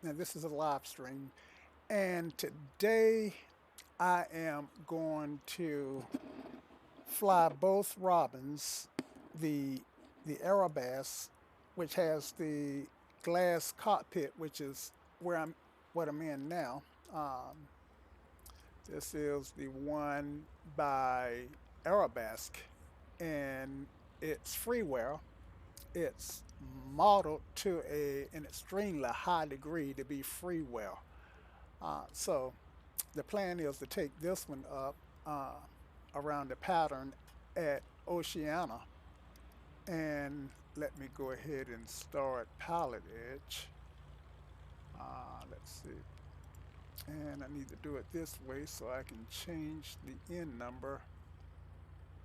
Now this is a live stream, and today I am going to fly both Robins, the the Aerobask, which has the glass cockpit, which is where I'm what I'm in now. Um, this is the one by Aerobask, and it's freeware. It's modeled to an extremely high degree to be freeware. So the plan is to take this one up uh, around the pattern at Oceana. And let me go ahead and start Pilot Edge. Let's see. And I need to do it this way so I can change the N number.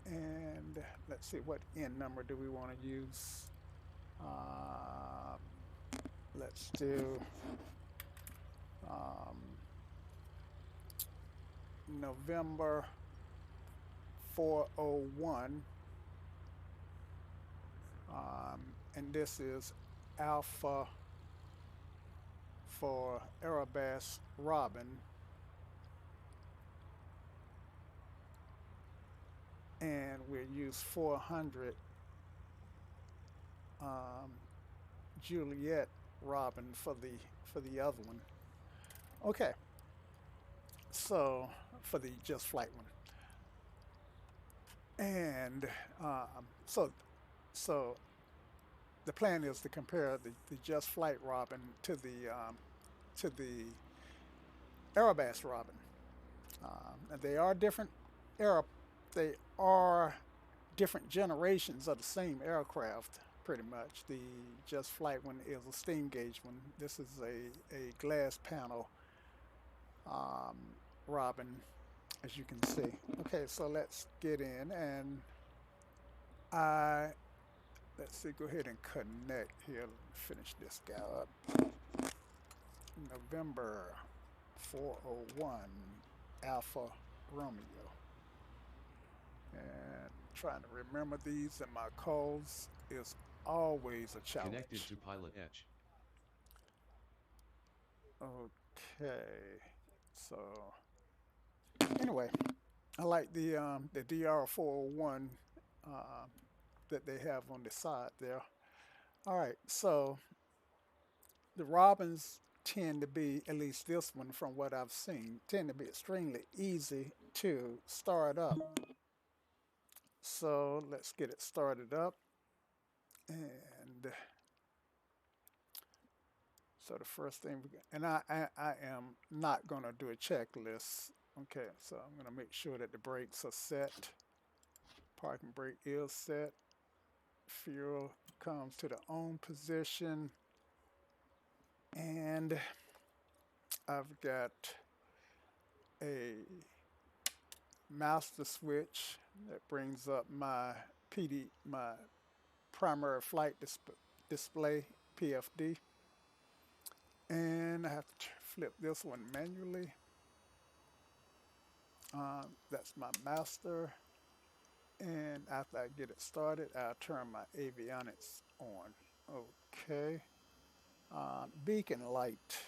And let's see, what N number do we want to use? Um, let's do um, November 401. And this is Alpha for Aerobask Robin, and we'll use 400 um, Juliet Robin for the other one. Okay, so for the Just Flight one, and so so the plan is to compare the Just Flight Robin to the Aerobask Robin. And they are different air they are different generations of the same aircraft, pretty much. The Just Flight one is a steam gauge one. This is a glass panel um, Robin, as you can see. Okay, so let's get in, and I let's see. Go ahead and connect here. Finish this guy up. November 401 Alpha Romeo, and trying to remember these and my calls is always a Connected challenge. to Pilot Edge. Okay, so anyway, I like the DR401 uh, that they have on the side there. All right, so the Robins tend to be, at least this one from what I've seen, tend to be extremely easy to start up. So let's get it started up. And so the first thing, and I am not going to do a checklist. Okay, so I'm going to make sure that the brakes are set. Parking brake is set. Fuel comes to the on position. And I've got a master switch that brings up my primary flight display, PFD. And I have to flip this one manually. That's my master. And after I get it started, I'll turn my avionics on. Okay. Beacon light.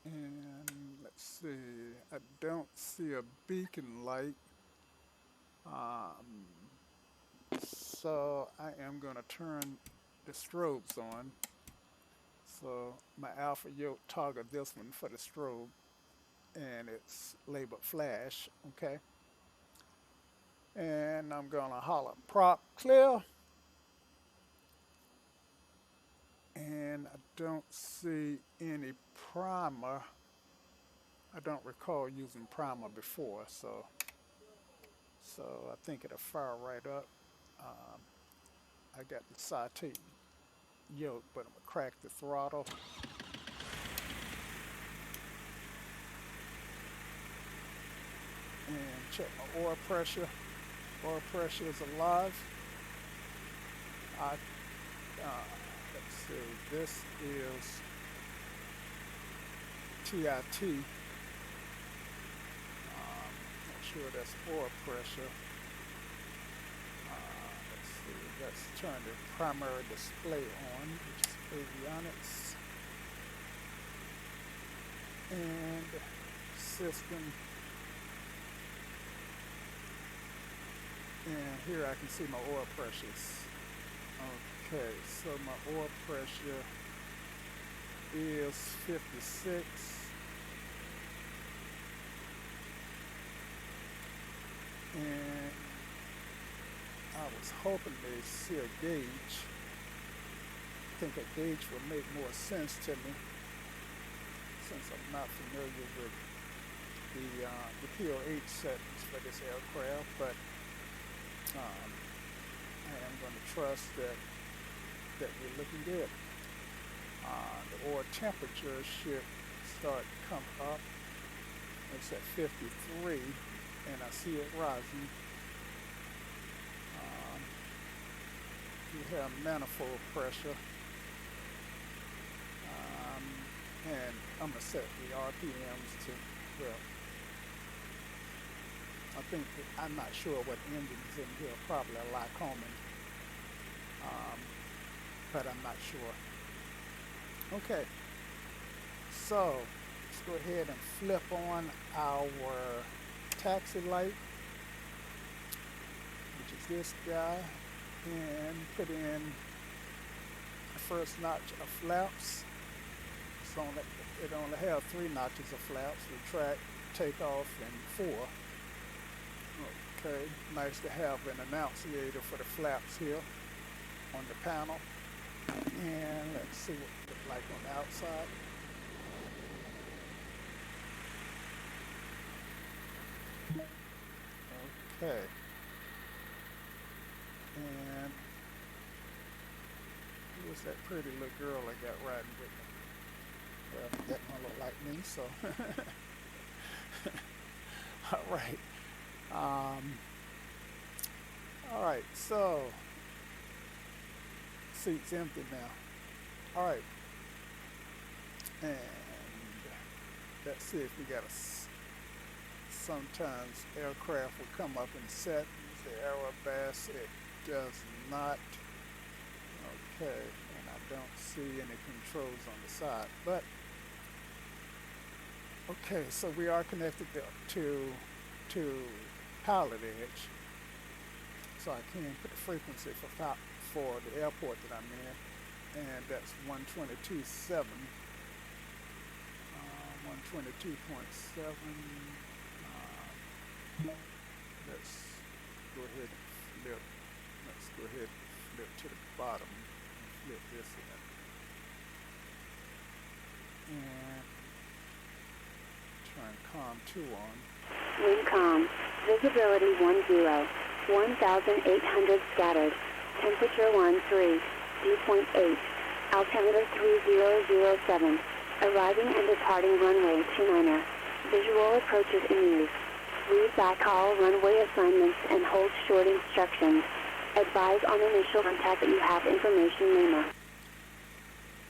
And let's see, I don't see a beacon light. Um, so I am going to turn the strobes on. So my alpha yoke toggle this one for the strobe, and it's labeled flash. Okay. And I'm going to holler prop clear. And I don't see any primer. I don't recall using primer before, so I think it'll fire right up. Um, I got the saute yoke, but I'm gonna crack the throttle and check my oil pressure. Oil pressure is alive. I let's see. This is TIT. Not sure that's oil pressure. Let's see. Let's turn the primary display on, which is avionics, and system. And here I can see my oil pressures. Okay, so my oil pressure is 56. And I was hoping to see a gauge. I think a gauge would make more sense to me since I'm not familiar with the POH settings for this aircraft, but I am going to trust that we're looking good. The oil temperature should start to come up. It's at 53, and I see it rising. We have manifold pressure, and I'm going to set the RPMs to, well, I think I'm not sure what engines in here, probably a Lycoming, but I'm not sure. Okay, so let's go ahead and flip on our taxi light, which is this guy, and put in the first notch of flaps. It only has 3 notches of flaps, retract, takeoff, and 4. Okay, nice to have an annunciator for the flaps here on the panel. And let's see what it looks like on the outside. Okay. And who's that pretty little girl I got riding with me? Well, that one look like me, so. All right. All right, so seat's empty now. All right, and let's see if we got sometimes aircraft will come up in settings. The Aerobask, it does not. Okay, and I don't see any controls on the side, but okay, so we are connected to Pilot Edge, so I can put the frequency for the airport that I'm in, and that's 122.7. 122.7. Let's go ahead and flip. Let's go ahead and flip to the bottom and flip this in. And turn COM 2 on. WinCom, visibility 10, 1,800 scattered, temperature 13, dew point 8, altimeter 3007, arriving and departing runway 29er, visual approaches in use. Read back all runway assignments and hold short instructions. Advise on initial contact that you have information Lima. I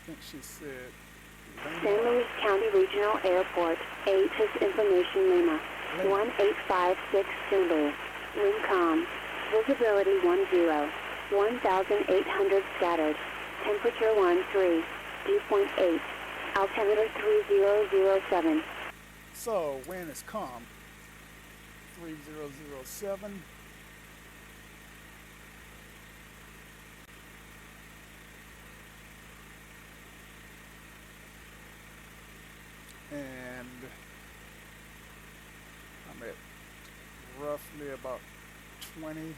think she said San Luis County Regional Airport, 8 is information Lima. 1856 Zulu. WinCom. Visibility 10, 1,800 scattered. Temperature 13, dew point 8. Altimeter 3007. so. When is COM 3007. And I'm at roughly about 20,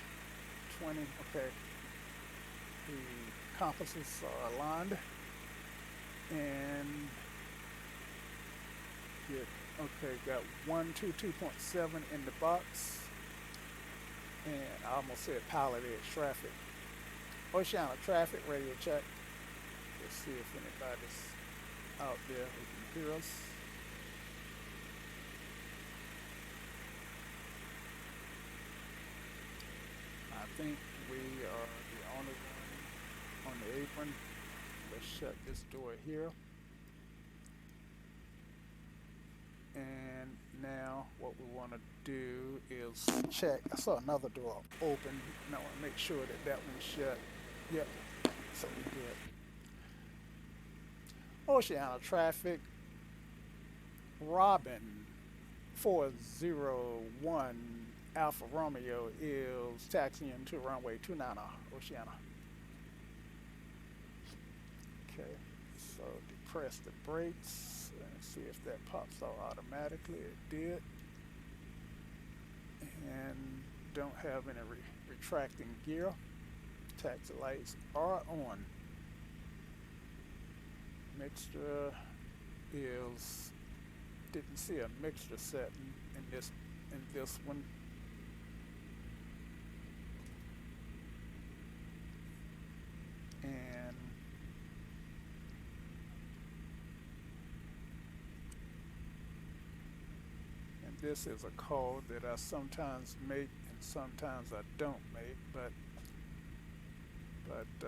okay. The compasses are aligned, and get, okay, got 122.7 in the box, and I almost said Pilot Edge traffic. Oceana traffic radio check. Let's see if anybody's out there who can hear us. I think we are the only one on the apron. Let's shut this door here. And now what we want to do is check. I saw another door open. Now I want to make sure that that one's shut. Yep, so we're good. Oceana traffic, Robin 401 Alpha Romeo is taxiing to runway 29 Oceana. Okay, so depress the brakes and see if that pops out automatically. It did. And don't have any retracting gear. Taxi lights are on. Mixture is, didn't see a mixture setting in this one. And this is a call that I sometimes make and sometimes I don't make, but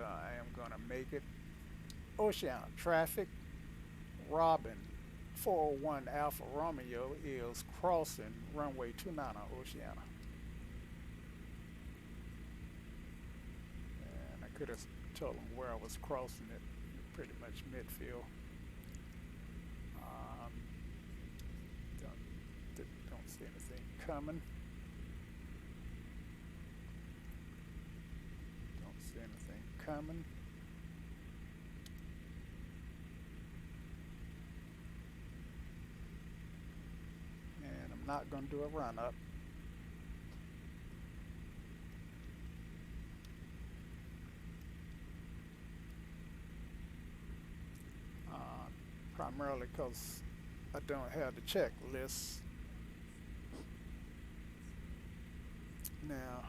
I am gonna make it. Oceana traffic, Robin 401 Alpha Romeo is crossing runway 29 Oceana. And I could have told them where I was crossing it, pretty much midfield. Um, don't see anything coming. Don't see anything coming. And I'm not going to do a run up. Primarily because I don't have the checklist. Now,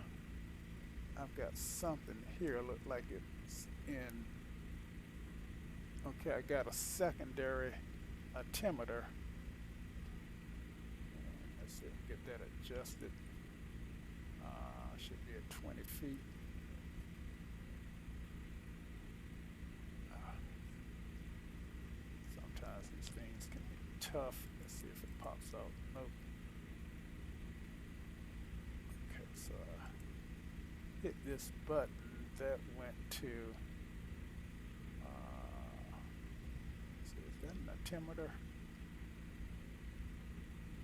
I've got something here, look like it's in, okay, I got a secondary altimeter. Let's see if we get that adjusted. Should be at 20 feet. Sometimes these things can be tough. Let's see if it pops out. Nope. Okay, so I hit this button. That went to, so is that an altimeter?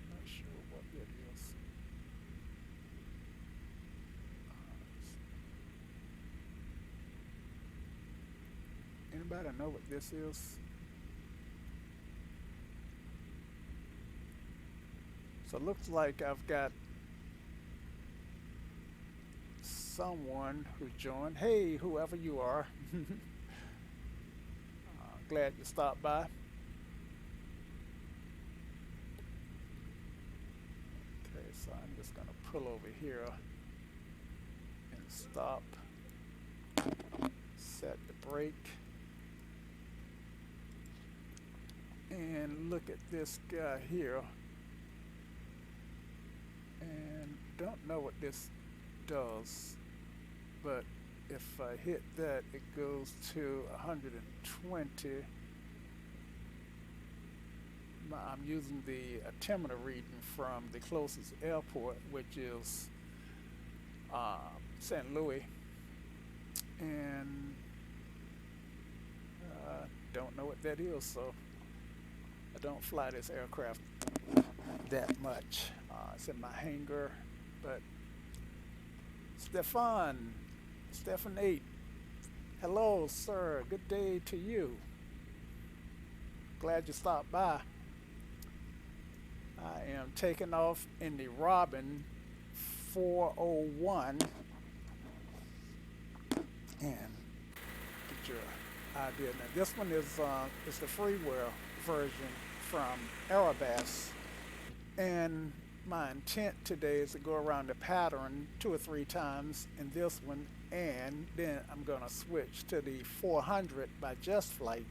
Not sure what it is. Anybody know what this is? So it looks like I've got someone who joined. Hey, whoever you are. Glad you stopped by. Okay, so I'm just going to pull over here and stop. Set the brake. And look at this guy here. And don't know what this does, but if I hit that, it goes to 120. I'm using the altimeter reading from the closest airport, which is St. Louis, and don't know what that is, so I don't fly this aircraft that much. It's in my hangar, but Stefan 8, hello sir, good day to you. Glad you stopped by. I am taking off in the Robin 401 and get your idea. Now this one is the freeware version from Aerobask, and my intent today is to go around the pattern 2 or 3 times in this one, and then I'm going to switch to the 400 by Just Flight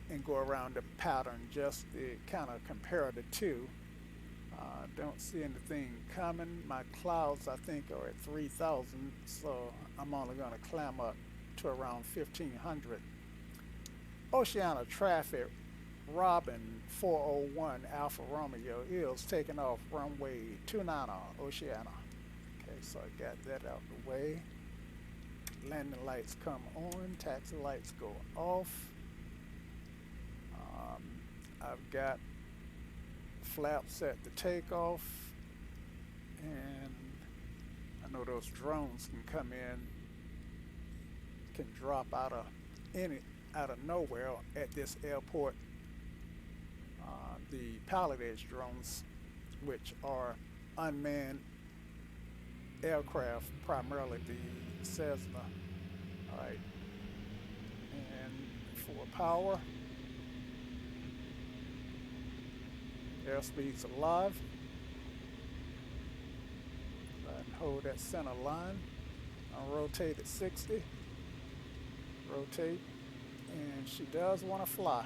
and go around the pattern just to kind of compare the two. Don't see anything coming. My clouds I think are at 3,000, so I'm only going to climb up to around 1,500. Oceana traffic, Robin 401 Alpha Romeo is taking off runway 29 Oceana. Okay, so I got that out the way. Landing lights come on, taxi lights go off. I've got flaps at the takeoff, and I know those drones can come in, can drop out of nowhere at this airport. The pilot edge drones, which are unmanned aircraft, primarily the Cessna. All right, and for power, airspeed's alive. And hold that center line. I'll rotate at 60. Rotate, and she does want to fly.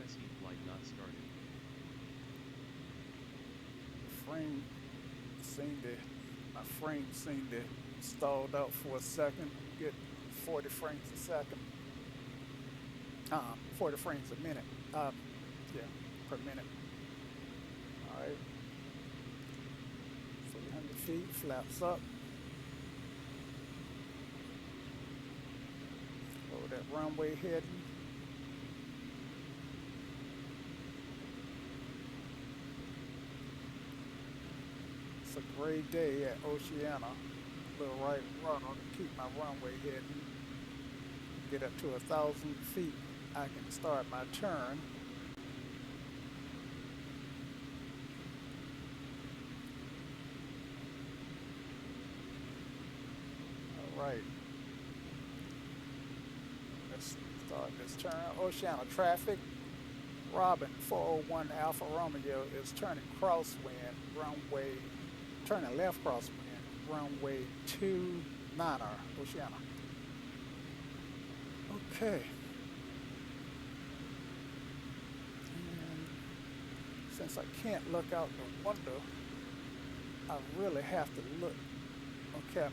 FSE flight not started. My frame seemed to stalled out for a second. Get 40 frames a second. 40 frames a minute. Yeah, per minute. All right. 300 feet, flaps up. Hold that runway heading. It's a great day at Oceana. Little right rudder to keep my runway heading. Get up to 1,000 feet, I can start my turn. All right. Let's start this turn. Oceana traffic. Robin 401 Alpha Romeo is turning crosswind, runway, turning left crosswind, runway 29er, Oceana. Okay. And since I can't look out the window, I really have to look. Okay,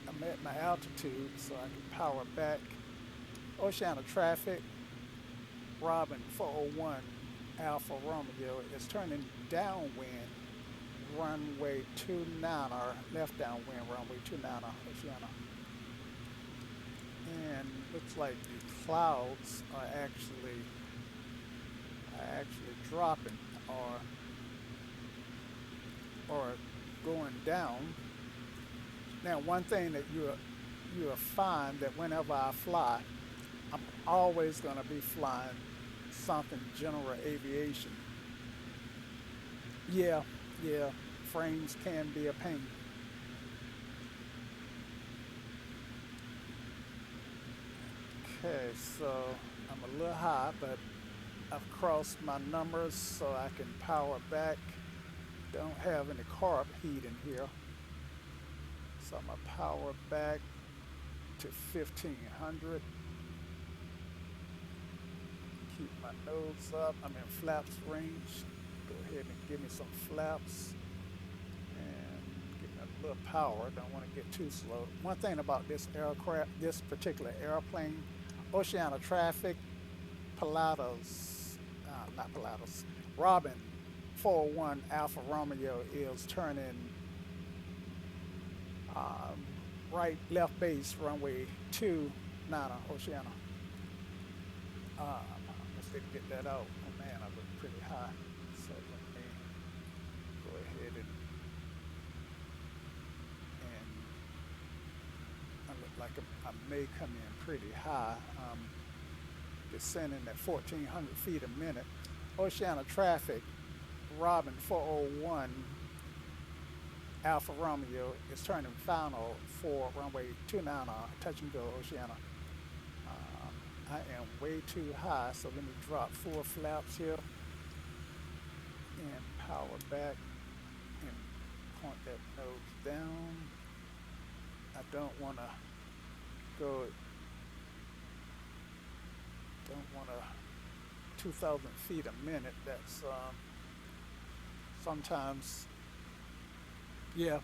I'm at my altitude, so I can power back. Oceana traffic. Robin 401 Alpha Romeo is turning downwind, runway 29er, left downwind, runway 29er, Oceana. And looks like the clouds are actually dropping or going down. Now, one thing that you'll find that whenever I fly, I'm always going to be flying something general aviation. Yeah, frames can be a pain. Okay, so I'm a little high, but I've crossed my numbers so I can power back. Don't have any carb heat in here. So I'm gonna power back to 1500. Keep my nose up. I'm in flaps range. Go ahead and give me some flaps and give me a little power. Don't want to get too slow. One thing about this aircraft, this particular airplane, Oceana traffic, Robin 401 Alpha Romeo is turning left base runway 29 Oceana. Let's get that out. Oh man, I look pretty high. So let me go ahead and I look like I may come in pretty high. Descending at 1,400 feet a minute. Oceana traffic, Robin 401 Alpha Romeo is turning final for runway 29 touch and go Oceana. I am way too high, so let me drop 4 flaps here and power back and point that nose down. I don't want to go, 2,000 feet a minute. That's sometimes, yeah,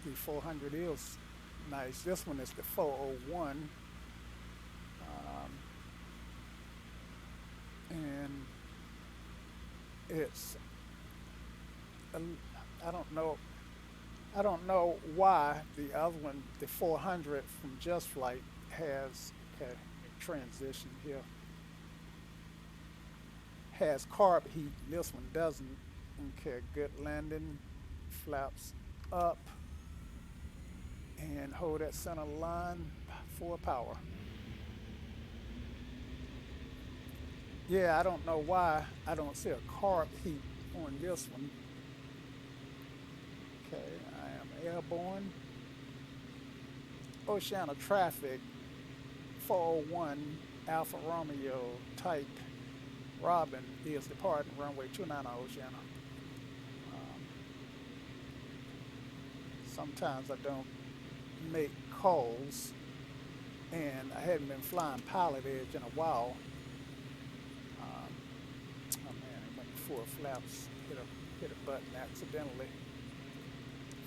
the 400 is nice. This one is the 401. And it's, I don't know why the other one, the 400 from Just Flight, has, okay, transition here. has carb heat. This one doesn't. Okay, good landing. Flaps up and hold that center line for power. Yeah, I don't know why I don't see a carb heat on this one. Okay, I am airborne. Oceana traffic 401 Alpha Romeo type Robin is departing runway 29 Oceana. Um, Sometimes I don't make calls, and I hadn't been flying pilot edge in a while. Um, oh man, I went before flaps, hit a button accidentally.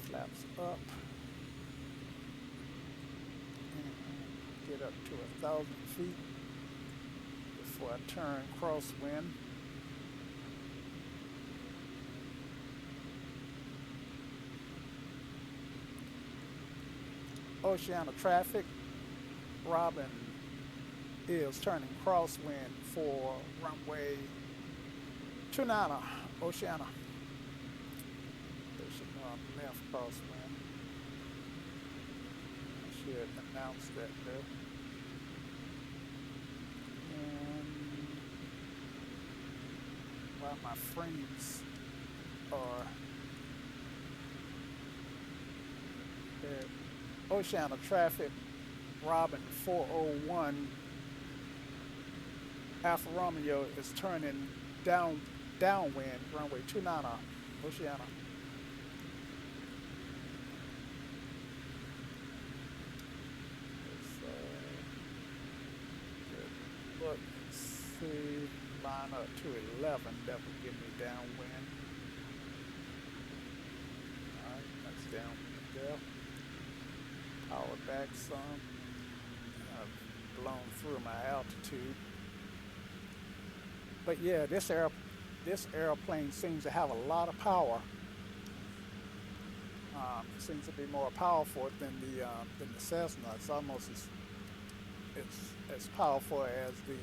Flaps up, and get up to 1,000 feet before I turn crosswind. Oceana traffic, Robin is turning crosswind for runway 29 Oceana. They should run left crosswind. I should announce that there. And while my frames are at Oceana traffic, Robin 401 Alpha Romeo is turning downwind, runway 29 Oceana. Look, see, line up to 11, that would give me downwind. Alright, that's downwind there. Power back some. I've blown through my altitude. But yeah, this airplane seems to have a lot of power. It seems to be more powerful than the Cessna. It's almost as powerful as the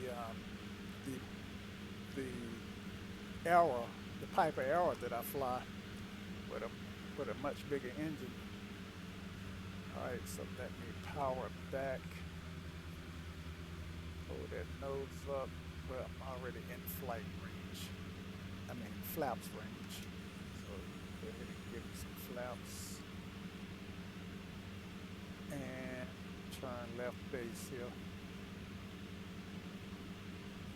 Arrow, the Piper Arrow that I fly, with a much bigger engine. All right, so let me power back. Hold that nose up. Well, I'm already in flight range. I mean, flaps range. So go ahead and give me some flaps. And turn left base here.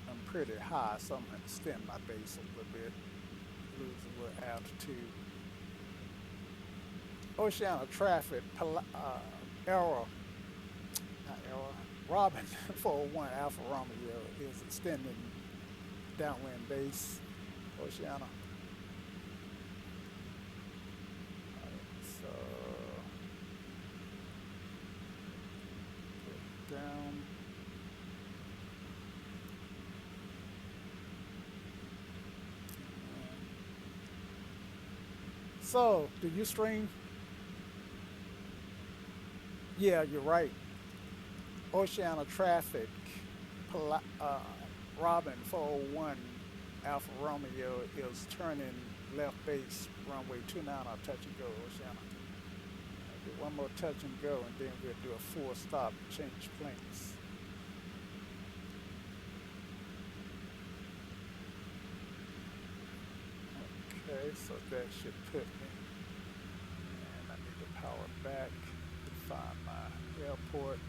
I'm pretty high, so I'm going to extend my base a little bit. Lose a little altitude. Oceana traffic, Arrow, not Arrow, Robin 401 Alpha Romeo is extending downwind base, Oceana. Alright, so put down. So, do you stream? Yeah, you're right. Oceana traffic, Robin 401 Alpha Romeo is turning left base, runway 29 touch and go, Oceana. I'll do one more touch and go, and then we'll do a full stop, change planes. Okay, so that should put me, and I need to power back to find my airport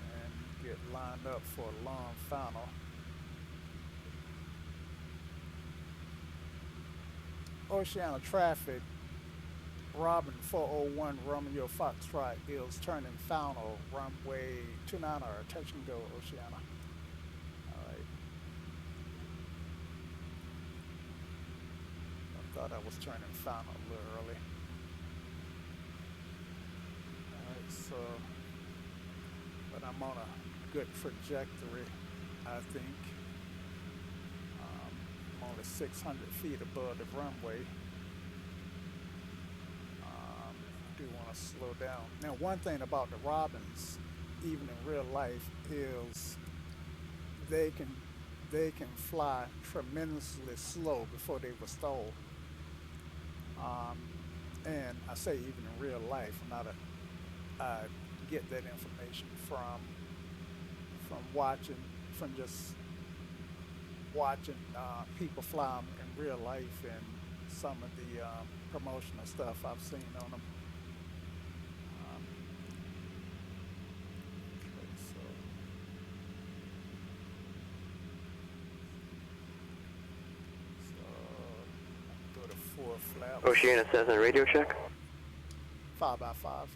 and get lined up for a long final. Oceana traffic, Robin 401 Romeo Foxtrot is turning final, runway 29 touch and go, Oceana. Alright. I thought I was turning final a little early. Alright, so, but I'm on a good trajectory, I think. I'm only 600 feet above the runway. I do want to slow down. Now, one thing about the Robins, even in real life, is they can they can fly tremendously slow before they were stalled. Um, and I say even in real life, not a, I get that information from watching, from just watching people fly 'em in real life and some of the promotional stuff I've seen on them. Um, okay, so go to four flaps, Oceana says on radio check. 5x5.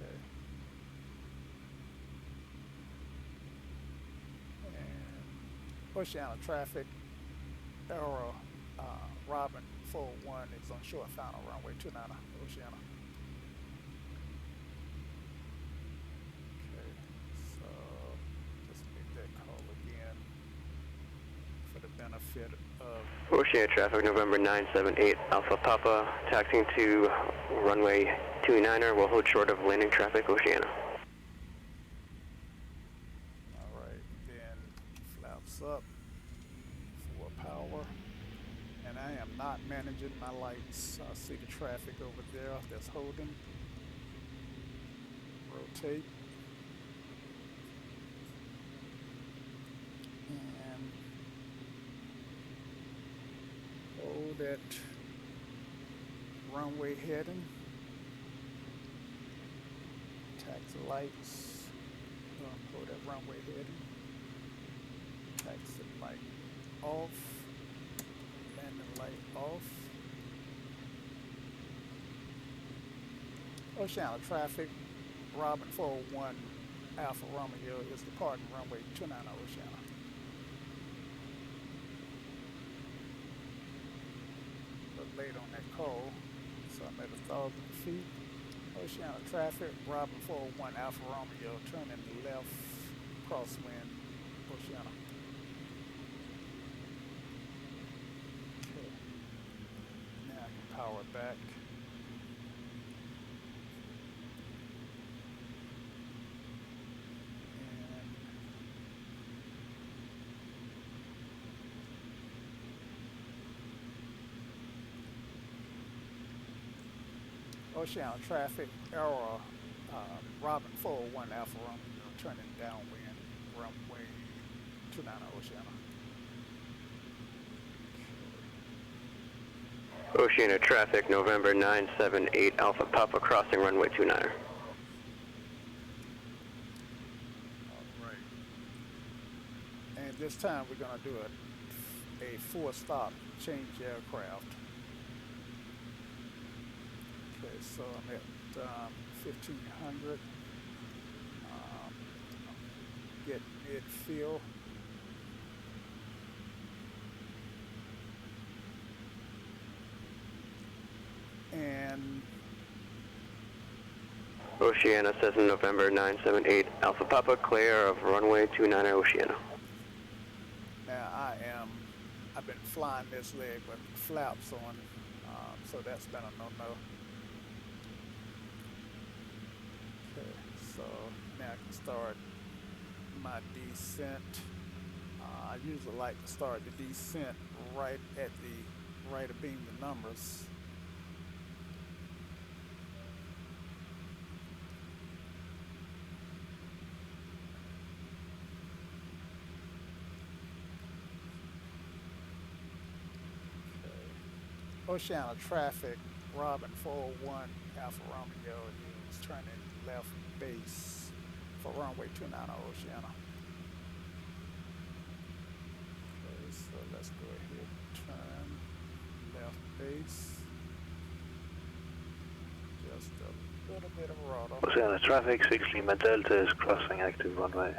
Okay. And Oceana traffic, Aero Robin 401 is on short final runway 29 Oceana. Okay, so let's make that call again for the benefit of. Oceana traffic, November 978, Alpha Papa, taxiing to runway 29er, will hold short of landing traffic, Oceana. All right, then flaps up for power. And I am not managing my lights. I see the traffic over there that's holding. Rotate. And hold that runway heading. Taxi lights. Hold that runway heading. Taxi light off. Landing light off. Oceana traffic, Robin 401 Alpha Romeo is departing runway 29 Oceana. But late on that call, so I'm at 1,000 feet. Oceana traffic, Robin 401 Alpha Romeo, turning left, crosswind, Oceana. Now I can power back. And Oceana traffic, Aero Robin 401 Alpha Romeo, turning downwind, runway 29 Oceana. Oceana traffic, November 978, Alpha Papa, crossing runway 29er. All right. And this time we're going to do a four-stop change aircraft. Okay, so I'm at 1,500. Get midfield. And Oceana says in November 978, Alpha Papa, clear of runway 29er Oceana. now I've been flying this leg with flaps on, so that's been a no-no. Okay, so now I can start my descent. I usually like to start the descent right at the right of being the numbers. Oceana traffic, Robin 401 Alpha Romeo is turning left base for runway 29 Oceana. Okay, so let's go ahead and turn left base. Just a little bit of rudder. Oceana traffic, 6 Lima Delta is crossing active runway.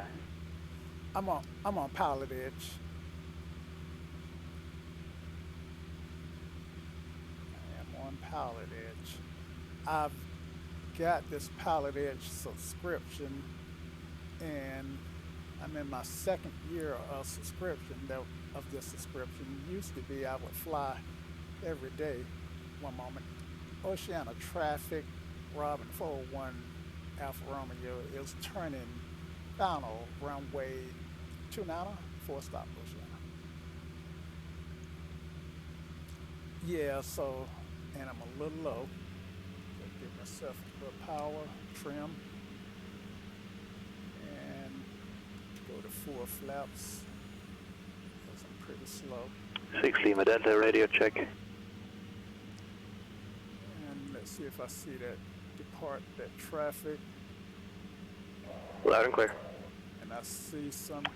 I'm on pilot edge. On Pilot Edge. I've got this Pilot Edge subscription, and I'm in my second year of subscription. Of this subscription, used to be I would fly every day. One moment, Oceana traffic, Robin 401 Alfa Romeo is turning final runway 2-9er, 4-stop Oceana. Yeah, so, and I'm a little low. So give myself a little power, trim, and go to 4 flaps because I'm pretty slow. 6 Lima Delta, radio check. And let's see if I see that depart, that traffic. Loud and clear. And I see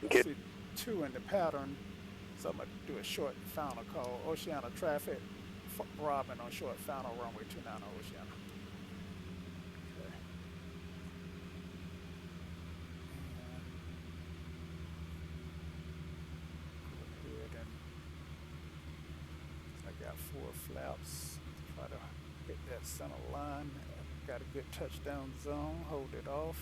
Good. see 2 in the pattern. So I'm gonna do a short final call. Oceana traffic, Robin on short final runway 29 Oceana. Okay. And go ahead and I got 4 flaps. Try to hit that center line. Got a good touchdown zone. Hold it off.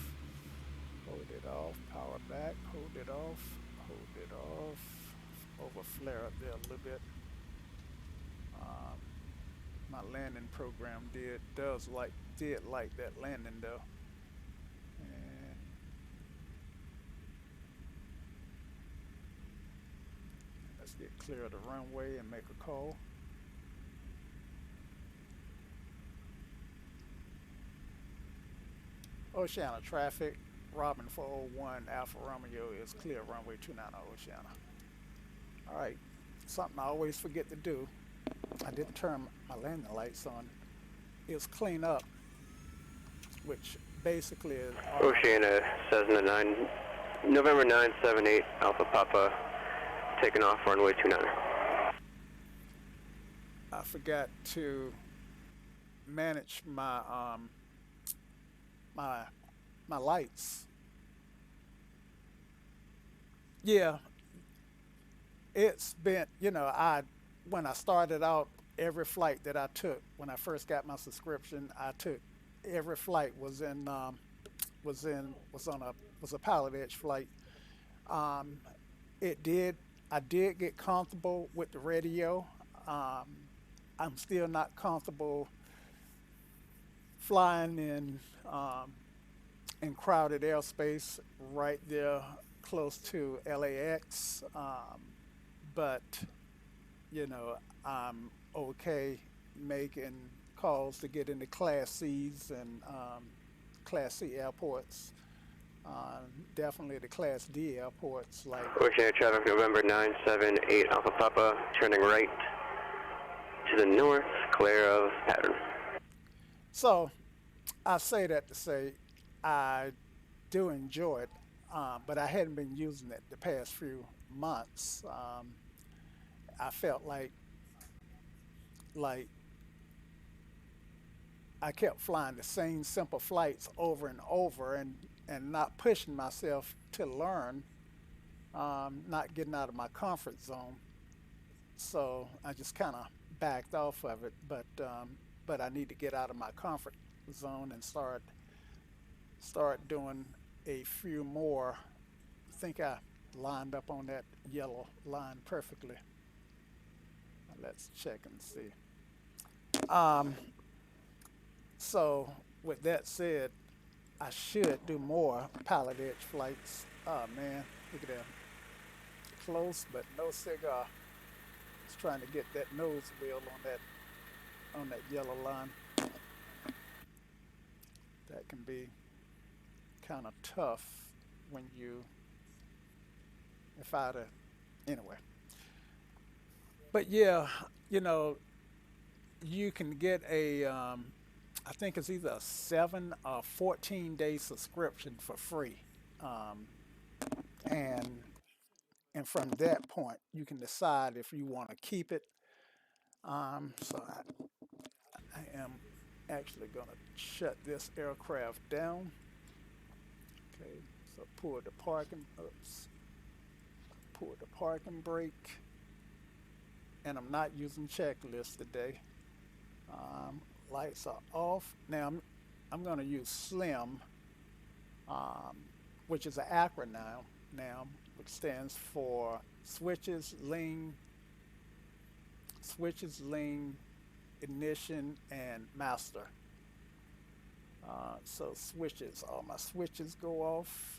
Hold it off. Power back. Hold it off. Hold it off. Over flare up there a little bit. My landing program did like that landing though. And let's get clear of the runway and make a call. Oceana traffic, Robin 401 Alpha Romeo is clear runway 29 Oceana. All right, something I always forget to do. I didn't turn my landing lights on. It's clean up, which basically is Oceana Cessna 9, November 978 Alpha Papa, taking off runway 29. I forgot to manage my my lights. Yeah, it's been, when I started out, every flight that I took when I first got my subscription, I took every flight was a pilot edge flight. Um, it did I did get comfortable with the radio. Um, I'm still not comfortable flying in crowded airspace right there close to LAX. But I'm okay making calls to get into Class C's and Class C airports. Definitely the Class D airports like. Oceana traffic November 978 Alpha Papa, turning right to the north, clear of pattern. So I say that to say I do enjoy it, but I hadn't been using it the past few months. I felt like I kept flying the same simple flights over and over and not pushing myself to learn, not getting out of my comfort zone. So I just kind of backed off of it, but I need to get out of my comfort zone and start doing a few more. I think I lined up on that yellow line perfectly. Let's check and see. Um, so with that said, I should do more pilot edge flights. Oh man, look at that. Close but no cigar. Just trying to get that nose wheel on that yellow line. That can be kind of tough when if I'd have, anyway. But yeah, you know, you can get I think it's either a 7 or 14-day subscription for free. Um, and and from that point, you can decide if you want to keep it. So I am actually going to shut this aircraft down. Okay, so pull the parking brake, and I'm not using checklist today. Lights are off. Now I'm going to use SLIM, um, which is an acronym now, which stands for switches, lean, ignition, and master. All my switches go off.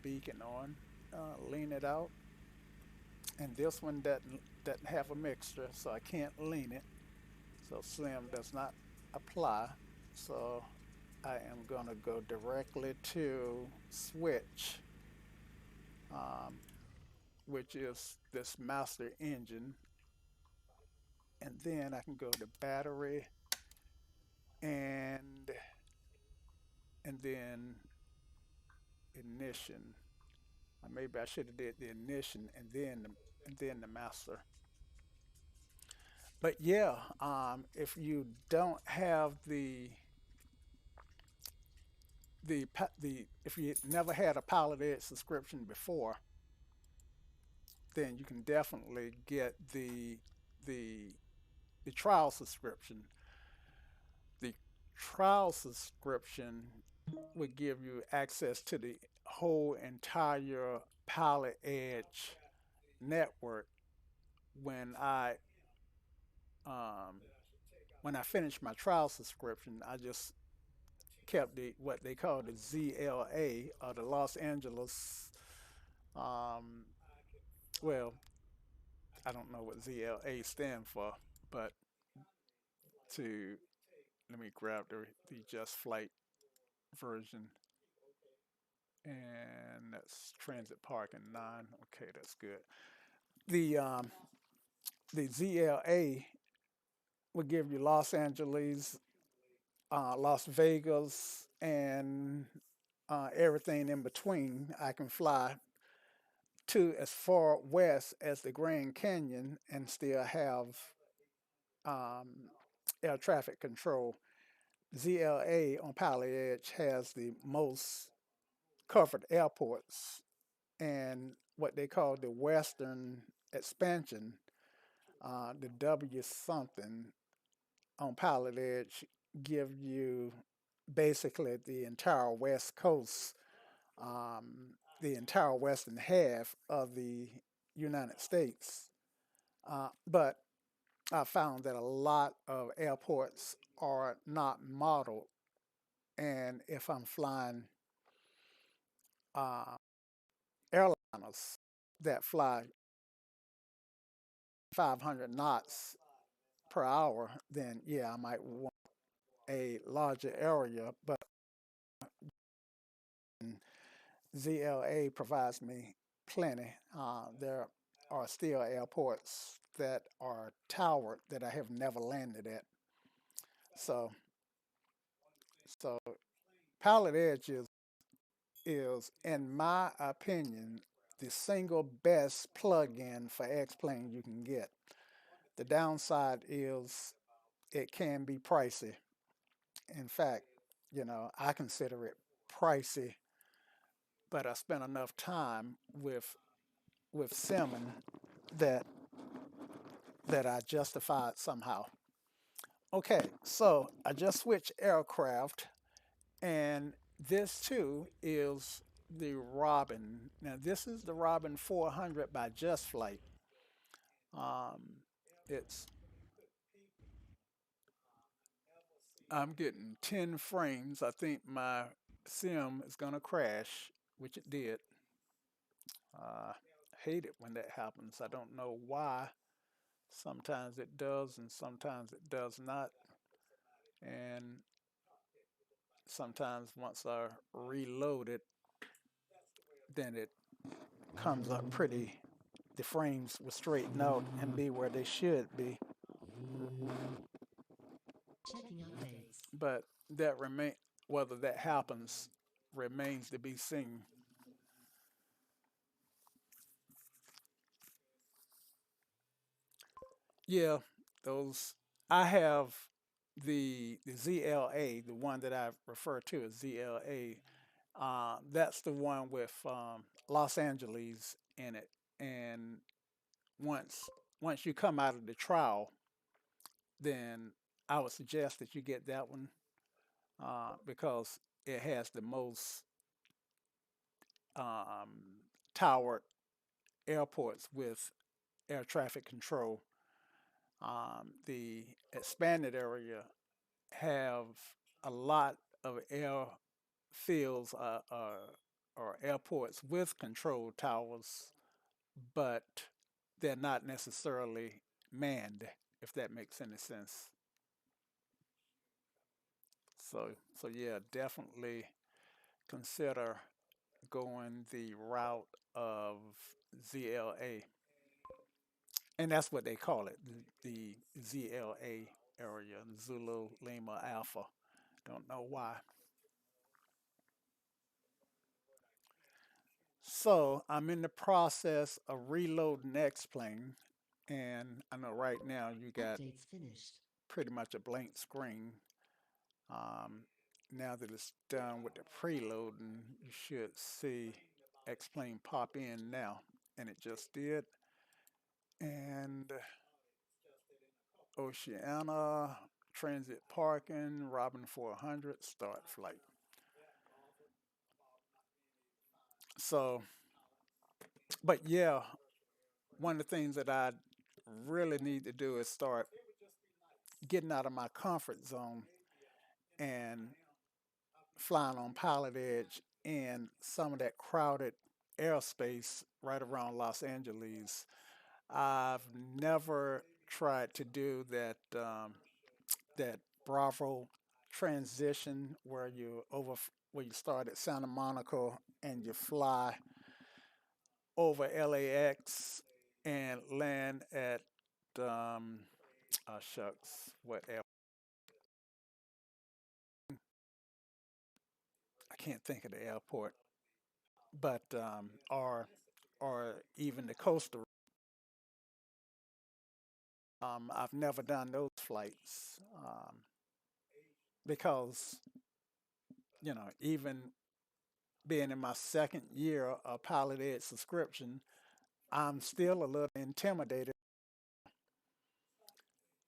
beacon on, lean it out, and this one doesn't have a mixture, so I can't lean it. So SIM does not apply. So I am going to go directly to switch, um, which is this master engine, and then I can go to battery and then ignition. Or maybe I should have did the ignition and then the master. But yeah, if you don't have the if you never had a Pilot Edge subscription before, then you can definitely get the the trial subscription. The trial subscription would give you access to the whole entire Pilot Edge network. When I um, when I finished my trial subscription, I just kept the what they call the ZLA or the Los Angeles. Um, well, I don't know what ZLA stand for, but to let me grab the Just Flight version, and that's Transit Park and 9. Okay, that's good. The um, the ZLA would give you Los Angeles, Las Vegas, and everything in between. I can fly to as far west as the Grand Canyon and still have um, air traffic control. ZLA on Pilot Edge has the most covered airports, and what they call the Western expansion, the W something on Pilot Edge, give you basically the entire West Coast, the entire western half of the United States. But I found that a lot of airports are not modeled, and if I'm flying uh, airliners that fly 500 knots per hour, then yeah, I might want a larger area. But ZLA provides me plenty. There are still airports that are towered that I have never landed at. So, so Pilot Edge is, in my opinion, the single best plug-in for X-Plane you can get. The downside is it can be pricey. In fact, I consider it pricey, but I spent enough time with Simmon that I justify it somehow. Okay, so I just switched aircraft, and this too is the Robin. Now this is the Robin 400 by Just Flight. Um, it's I'm getting 10 frames. I think my sim is gonna crash, which it did. Hate it when that happens. I don't know why. Sometimes it does, and sometimes it does not. And sometimes once I reload it, then it comes up pretty. The frames will straighten out and be where they should be. Checking updates. But that remain whether that happens remains to be seen. Yeah, those I have the ZLA, the one that I refer to as ZLA. That's the one with Los Angeles in it, and once once you come out of the trial, then I would suggest that you get that one because it has the most um, towered airports with air traffic control. The expanded area have a lot of airfields, or airports with control towers, but they're not necessarily manned, if that makes any sense. So yeah, definitely consider going the route of ZLA, and that's what they call it, the ZLA area, Zulu Lima Alpha. Don't know why. So I'm in the process of reloading X plane, and I know right now you got Updates finished. pretty much a blank screen. Um, Now that it's done with the preloading, you should see X plane pop in now, and it just did. And Oceana, transit parking, Robin 400, start flight. So, but yeah, one of the things that I really need to do is start getting out of my comfort zone and flying on Pilot Edge in some of that crowded airspace right around Los Angeles. I've never tried to do that Bravo transition where you start at Santa Monica and you fly over LAX and land at um, shucks, what air? I can't think of the airport, but or even the coastal. I've never done those flights because even being in my second year of Pilot Ed subscription, I'm still a little intimidated.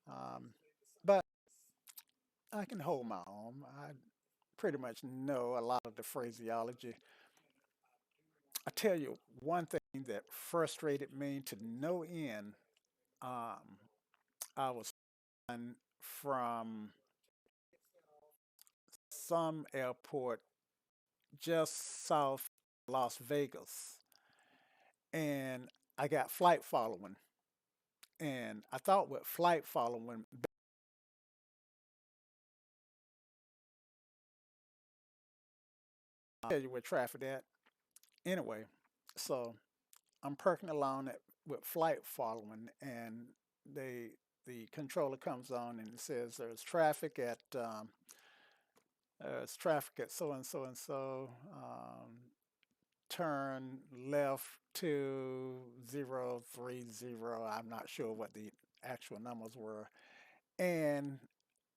Um, but I can hold my own. I pretty much know a lot of the phraseology. I tell you one thing that frustrated me to no end. Um, I was flying from some airport just south of Las Vegas, and I got flight following. And I thought with flight following, I'll tell you where traffic at. Anyway, so I'm perking along with flight following, and they the controller comes on and it says there's traffic at so and so and so. Turn left to 030. I'm not sure what the actual numbers were, and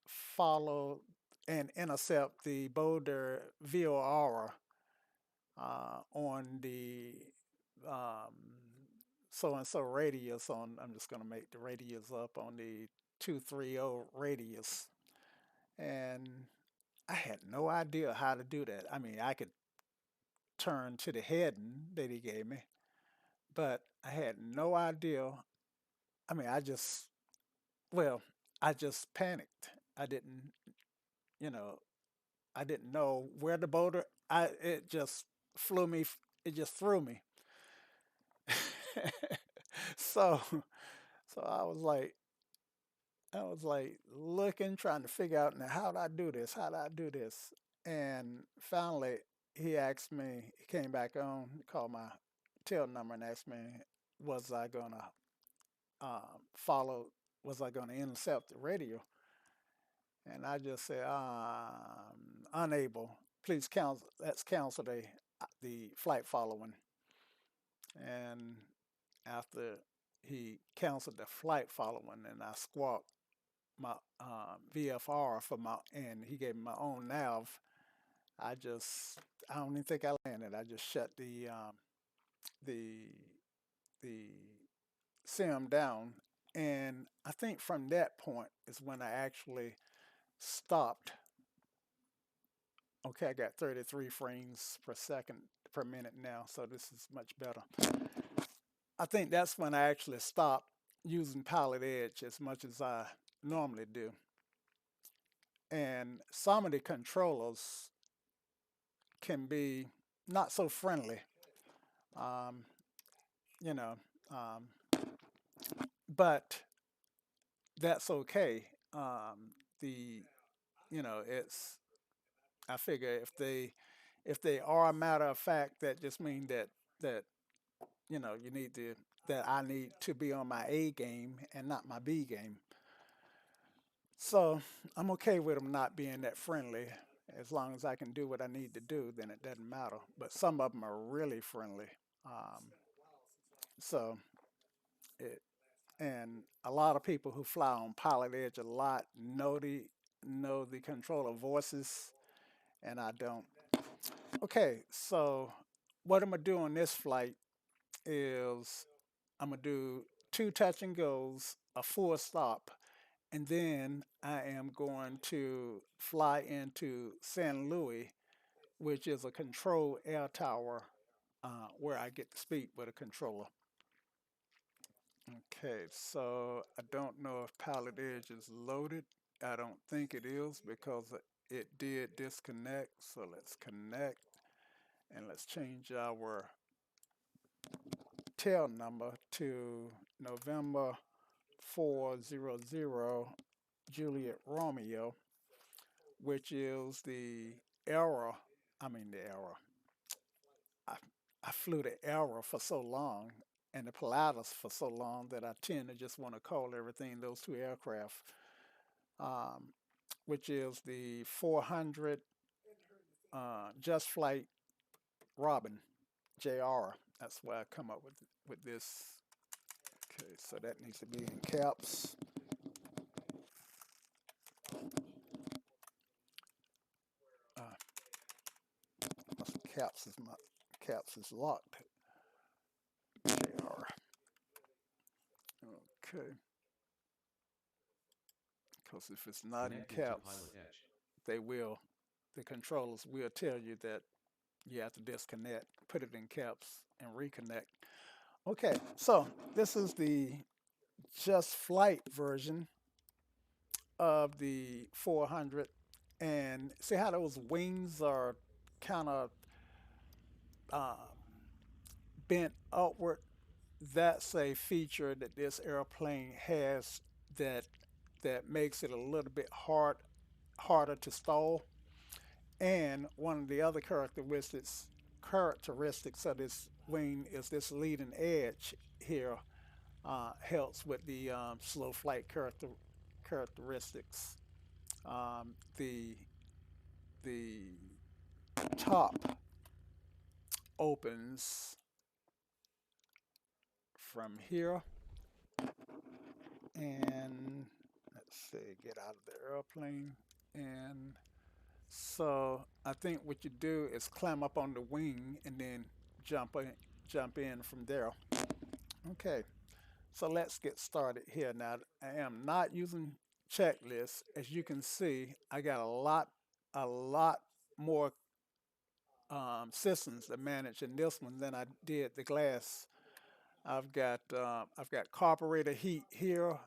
follow and intercept the Boulder VOR on the um, so and so radius on. I'm just going to make the radius up on the 230 radius, and I had no idea how to do that. I mean, I could turn to the heading that he gave me, but I had no idea. I mean, well, I just panicked. I didn't, you know, I didn't know where the boulder. It just flew me. It just threw me. so, so I was like looking, trying to figure out now how do I do this? How do I do this? And finally, he asked me. He came back on, called my tail number, and asked me, was I gonna follow? Was I gonna intercept the radio? And I just said, unable. Please cancel. Let's cancel the flight following. And after he canceled the flight following, and I squawked my VFR and he gave me my own nav. I just, I don't even think I landed. I just shut the the sim down, and I think from that point is when I actually stopped. Okay, I got 33 frames per second per minute now, so this is much better. I think that's when I actually stopped using Pilot Edge as much as I normally do. And some of the controllers can be, not so friendly. Um, you know, um, but that's okay. The it's I figure if they are a matter of fact, that just mean that you need to that I need to be on my A game and not my B game. So I'm okay with them not being that friendly. As long as I can do what I need to do, then it doesn't matter. But some of them are really friendly. Um, so it and a lot of people who fly on Pilot Edge a lot know the controller voices, and I don't. Okay, so what I'm gonna do on this flight is I'm gonna do two touch and goes, a full stop, and then I am going to fly into San Luis, which is a control air tower where I get to speak with a controller. Okay, so I don't know if Pilot Edge is loaded. I don't think it is because it did disconnect. So let's connect and let's change our tail number to November 400 Juliet Romeo, which is the error. I mean, the error. I, I flew the error for so long and the Pilatus for so long that I tend to just want to call everything those two aircraft, um, which is the 400 Just Flight Robin JR. That's why I come up with this. Okay, so that needs to be in caps. Uh, caps is locked. JR. Okay, because if it's not in Connecting to caps, Pilot Edge. they will. The controllers will tell you that you have to disconnect, put it in caps, and reconnect. Okay, so this is the just flight version of the 400, and see how those wings are kind of uh, bent upward. That's a feature that this airplane has that makes it a little bit harder to stall. And one of the other characteristics of this wing is this leading edge here helps with the slow flight characteristics. The top opens from here, and let's see, get out of the airplane. And so I think what you do is climb up on the wing and then jump in, jump in from there. Okay, so let's get started here. Now I am not using checklists. As you can see, I got a lot more systems to manage in this one than I did the glass. I've got carburetor heat here,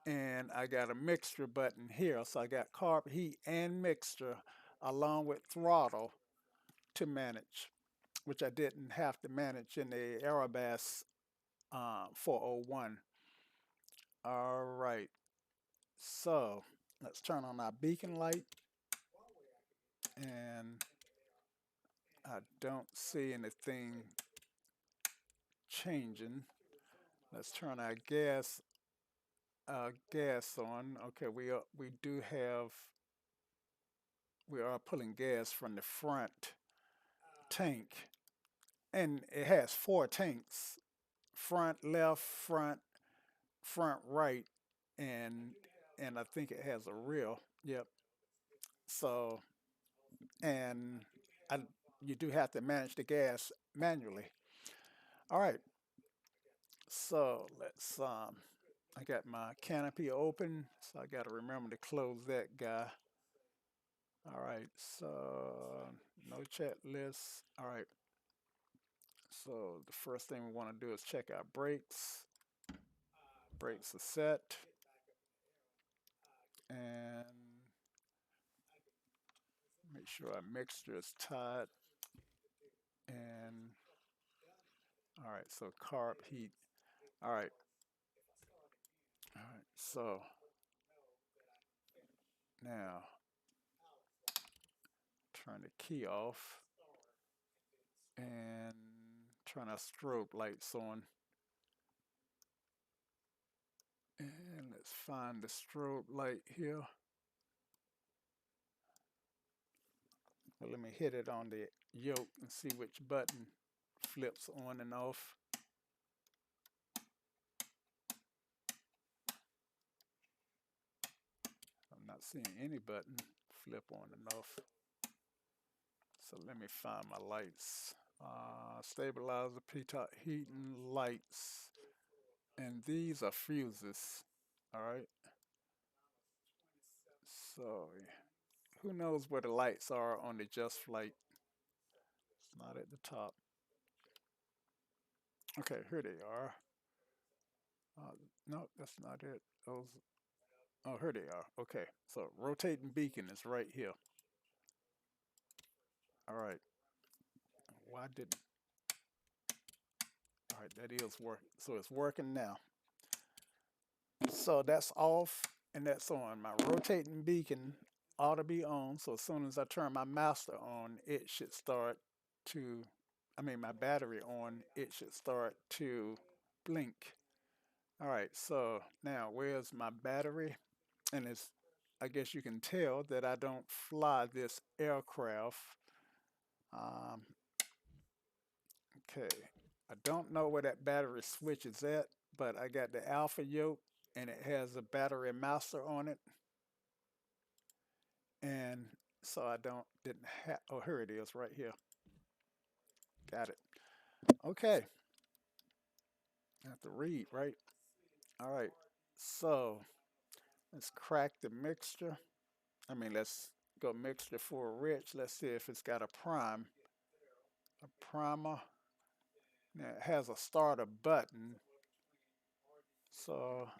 and I got a mixture button here. So I got carb heat and mixture along with throttle to manage, which I didn't have to manage in the Aerobask 401. All right, so let's turn on our beacon light, and I don't see anything changing. Let's turn our gas on. Okay, we are pulling gas from the front tank, and it has four tanks: front left, front right, and I think it has a rear. Yep. So and I, you do have to manage the gas manually. All right. So I got my canopy open, so I got to remember to close that guy. All right, so no chat list. All right, so the first thing we want to do is check our brakes. Brakes are set, and make sure our mixture is tied. All right, so carb heat. All right, all right. So now turn the key off and turn our strobe lights on. And let's find the strobe light here. Well, let me hit it on the yoke and see which button flips on and off. I'm not seeing any button flip on and off. So let me find my lights. Stabilizer, pitot heating, lights. And these are fuses. All right. So who knows where the lights are on the just flight? It's not at the top. Okay, here they are. No, that's not it. Those. Oh, here they are. Okay, so rotating beacon is right here. All right. Why didn't? All right, that is working. So it's working now. So that's off and that's on. My rotating beacon ought to be on. So as soon as I turn my master on, it should start to, my battery on, it should start to blink. All right, so now where's my battery? And it's, I guess you can tell that I don't fly this aircraft. Um, okay, I don't know where that battery switch is at, but I got the alpha yoke and it has a battery master on it. And so I didn't have, oh, here it is right here. Got it. Okay. I have to read, right? All right. So let's crack the mixture. Let's go mixture for rich. Let's see if it's got a prime. A primer. Now it has a starter button. So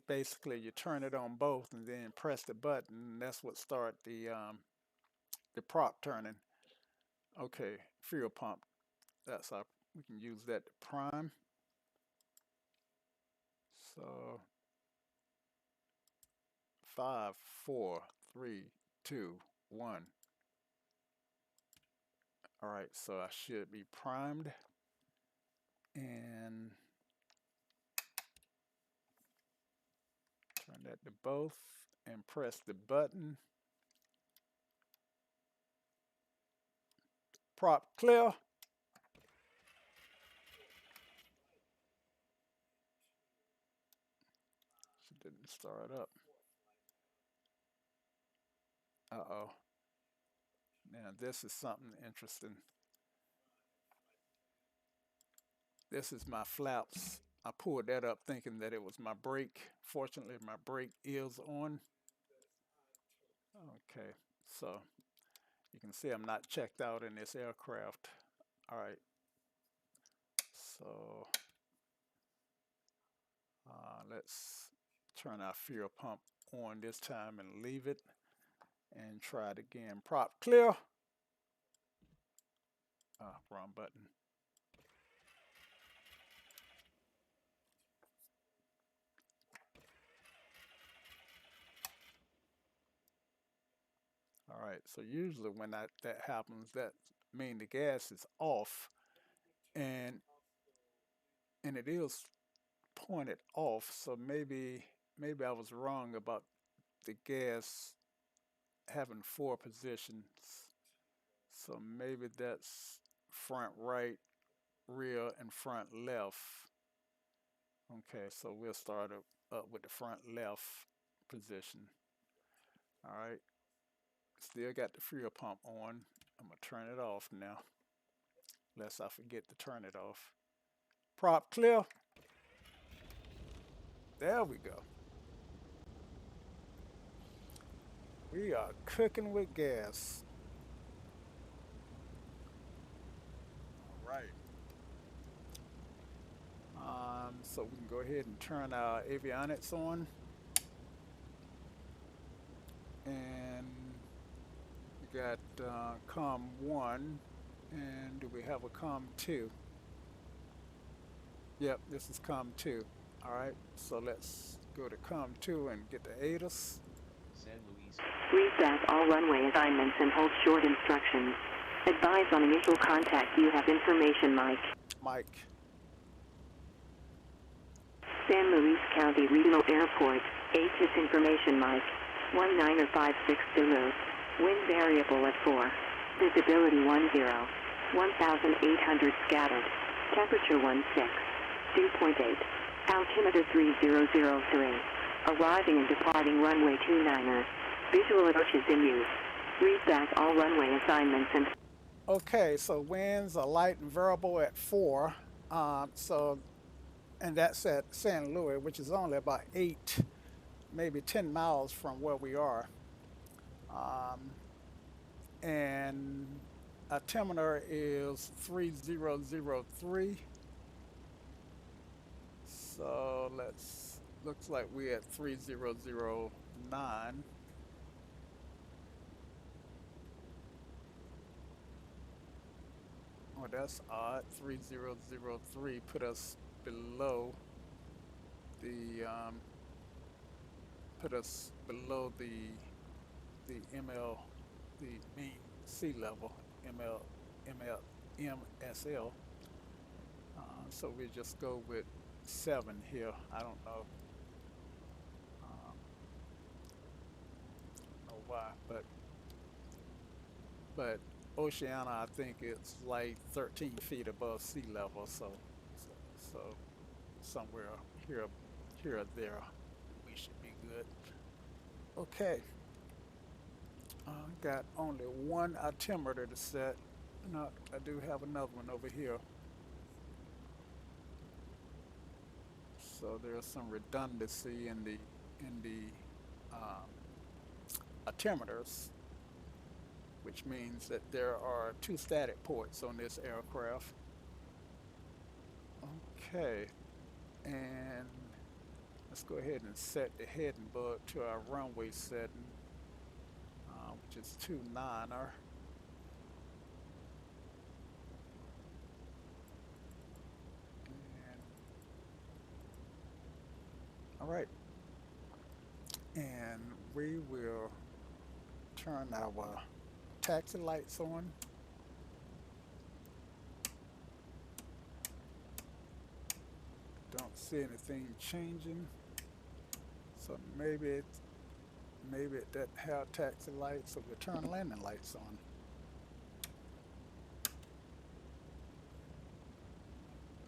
basically you turn it on both and then press the button. And that's what start the prop turning. Okay, fuel pump. That's our, we can use that to prime. So 5, 4, 3, 2, 1. All right, so I should be primed and turn that to both and press the button. Prop clear. She didn't start up. Uh-oh. Now this is something interesting. This is my flaps. I pulled that up thinking that it was my brake. Fortunately, my brake is on. Okay, so you can see I'm not checked out in this aircraft. All right, so let's turn our fuel pump on this time and leave it and try it again. Prop clear. Wrong button. All right, so usually when that happens, that means the gas is off, and it is pointed off. So maybe I was wrong about the gas having 4 positions. So maybe that's front right, rear, and front left. Okay, so we'll start up with the front left position. All right, still got the fuel pump on. I'm gonna turn it off now, lest I forget to turn it off. Prop clear. There we go. We are cooking with gas. All right. So we can go ahead and turn our avionics on. And we got COM 1. And do we have a COM 2? Yep, this is COM2. All right, so let's go to COM2 and get the ATIS. San Luis. Read back all runway assignments and hold short instructions. Advise on initial contact. You have information, Mike. Mike. San Luis County Regional Airport. ATIS information, Mike. 19560 Zulu. Wind variable at 4. Visibility 10. 1,800 scattered. Temperature 16. Dew point 8. Altimeter 3003. Arriving and departing runway 29er. Visual approaches in use. Read back all runway assignments and... Okay, so winds are light and variable at 4. And that's at San Luis, which is only about 8, maybe 10 miles from where we are. And altimeter is 3003. So looks like we're at 3009. Oh, that's odd. 3003 put us below the ML, the mean sea level, MSL. So we just go with 7 here. I don't know, why, but Oceana, I think it's like 13 feet above sea level. So somewhere here or there, we should be good. Okay. Got only one altimeter to set. No, I do have another one over here. So there's some redundancy in the um, altimeters, which means that there are 2 static ports on this aircraft. Okay, and let's go ahead and set the heading bug to our runway setting, which is 29er. And, all right, and we will turn our taxi lights on. Don't see anything changing, so maybe it doesn't have taxi lights, so we'll turn landing lights on.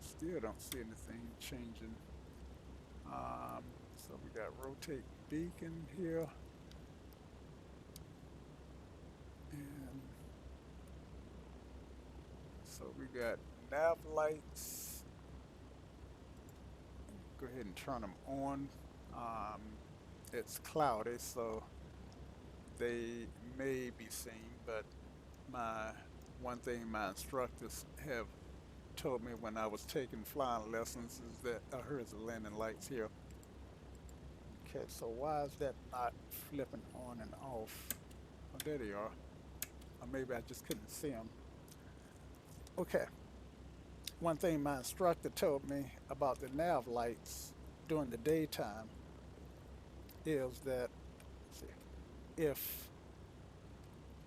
Still don't see anything changing. So we got rotate beacon here, and so we got nav lights. Go ahead and turn them on. It's cloudy, so they may be seen, but one thing my instructors have told me when I was taking flying lessons is that here's the landing lights here. Okay, so why is that not flipping on and off? Oh, there they are. Or maybe I just couldn't see them. Okay. One thing my instructor told me about the nav lights during the daytime is that, let's see,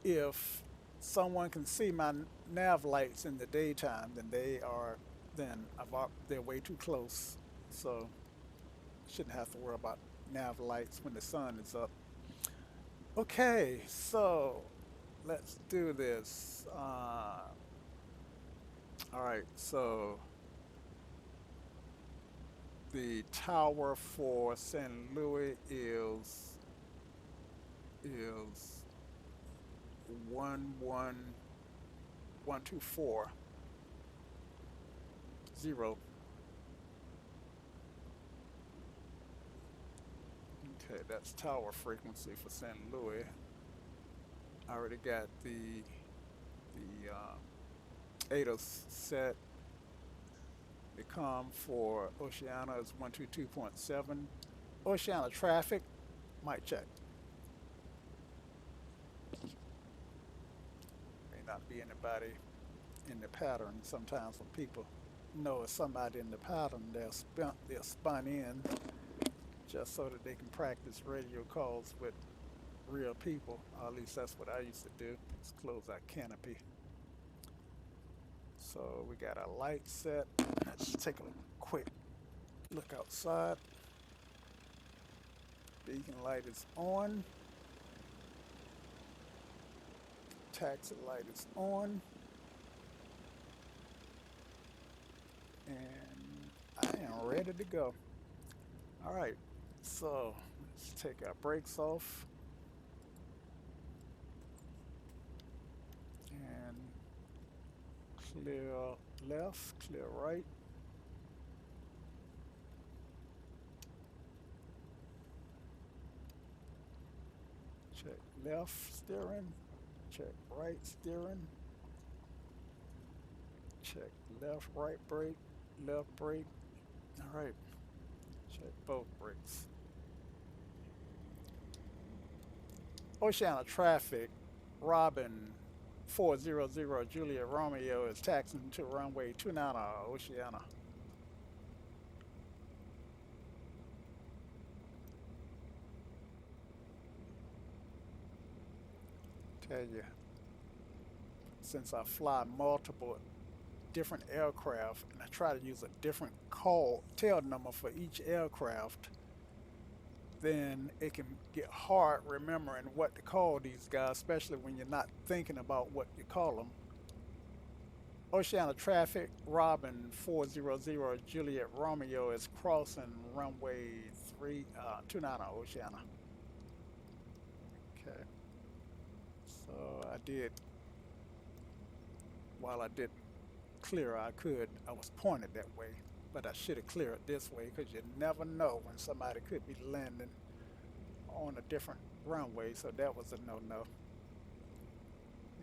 if someone can see my nav lights in the daytime, then they're way too close. So shouldn't have to worry about nav lights when the sun is up. Okay, so let's do this. All right, so the tower for San Luis is 11124.0. Okay, that's tower frequency for San Luis. I already got the ATIS set. The COM for Oceana is 122.7. Oceana traffic, might check. May not be anybody in the pattern sometimes when people know it's somebody in the pattern. They're spun in just so that they can practice radio calls with real people. Or at least that's what I used to do. Let's close our canopy. So we got our light set. Let's take a quick look outside. Beacon light is on. Taxi light is on. And I am ready to go. All right, so let's take our brakes off. And clear left, clear right. Check left steering. Check right steering. Check left, right brake, left brake. All right. Check both brakes. Oceana traffic. Robin 400 Juliet Romeo is taxiing to runway 29 Oceana. Tell you, since I fly multiple different aircraft and I try to use a different tail number for each aircraft, then it can get hard remembering what to call these guys, especially when you're not thinking about what you call them. Oceana traffic, Robin 400 Juliet Romeo is crossing runway 29 Oceana. Okay. So while I did clear, I was pointed that way, but I should have cleared this way because you never know when somebody could be landing on a different runway, so that was a no-no.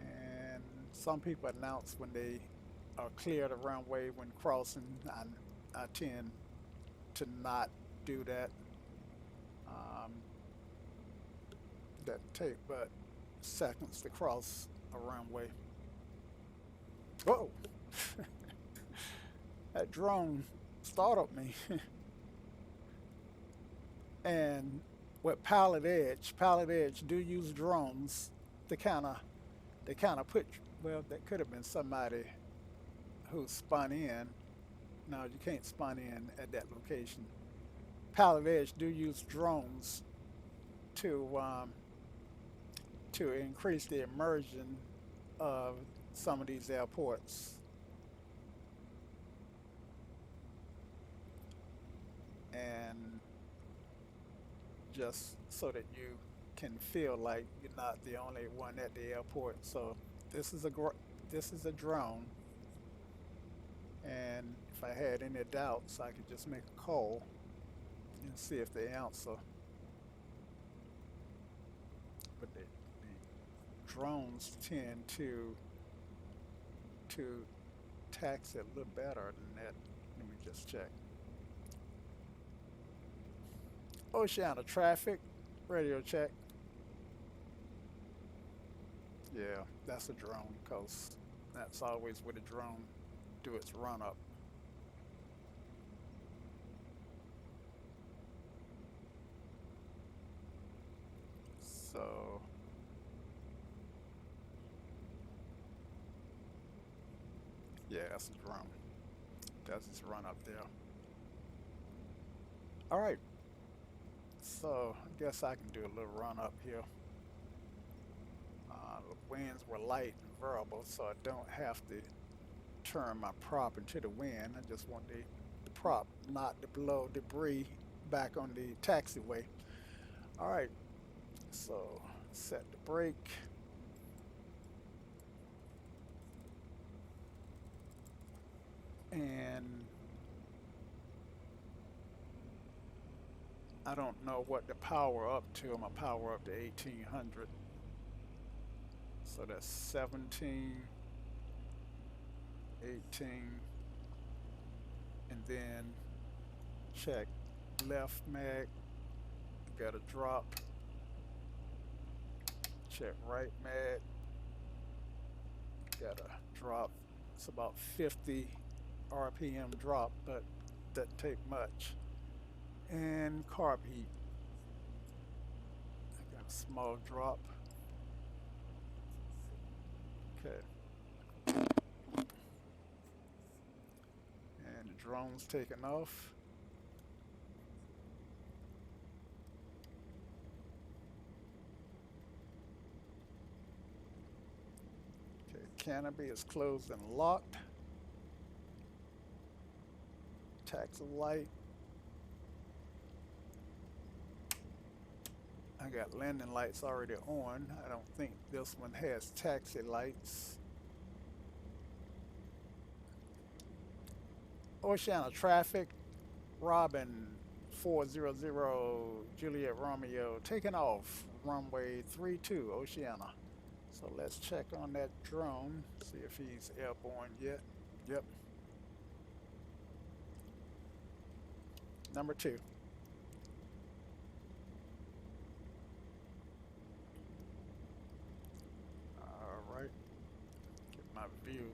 And some people announce when they are clear the runway when crossing. I tend to not do that. That take but seconds to cross a runway. Whoa! That drone startled me. And with Pilot Edge do use drones to kind of put, well, that could have been somebody who spun in. No, you can't spun in at that location. Pilot Edge do use drones to increase the immersion of some of these airports. And just so that you can feel like you're not the only one at the airport. So this is a drone, and if I had any doubts, I could just make a call and see if they answer. But the drones tend to taxi a little better than that. Let me just check. Oceana traffic, radio check. Yeah, that's a drone, because that's always where the drone do its run up. So yeah, that's a drone. Does its run up there. All right. So I guess I can do a little run up here. The winds were light and variable, so I don't have to turn my prop into the wind. I just want the prop not to blow debris back on the taxiway. All right, so set the brake. And I don't know what to power up to. I'm gonna power up to 1800. So that's 17, 18, and then check left mag, got a drop, check right mag, got a drop. It's about 50 RPM drop, but doesn't take much. And carb heat. I got a small drop. Okay. And the drone's taking off. Okay, canopy is closed and locked. Taxi light. I got landing lights already on. I don't think this one has taxi lights. Oceana traffic, Robin 400 Juliet Romeo taking off runway 32 Oceana. So let's check on that drone, see if he's airborne yet. Yep. Number 2. All right. Get my view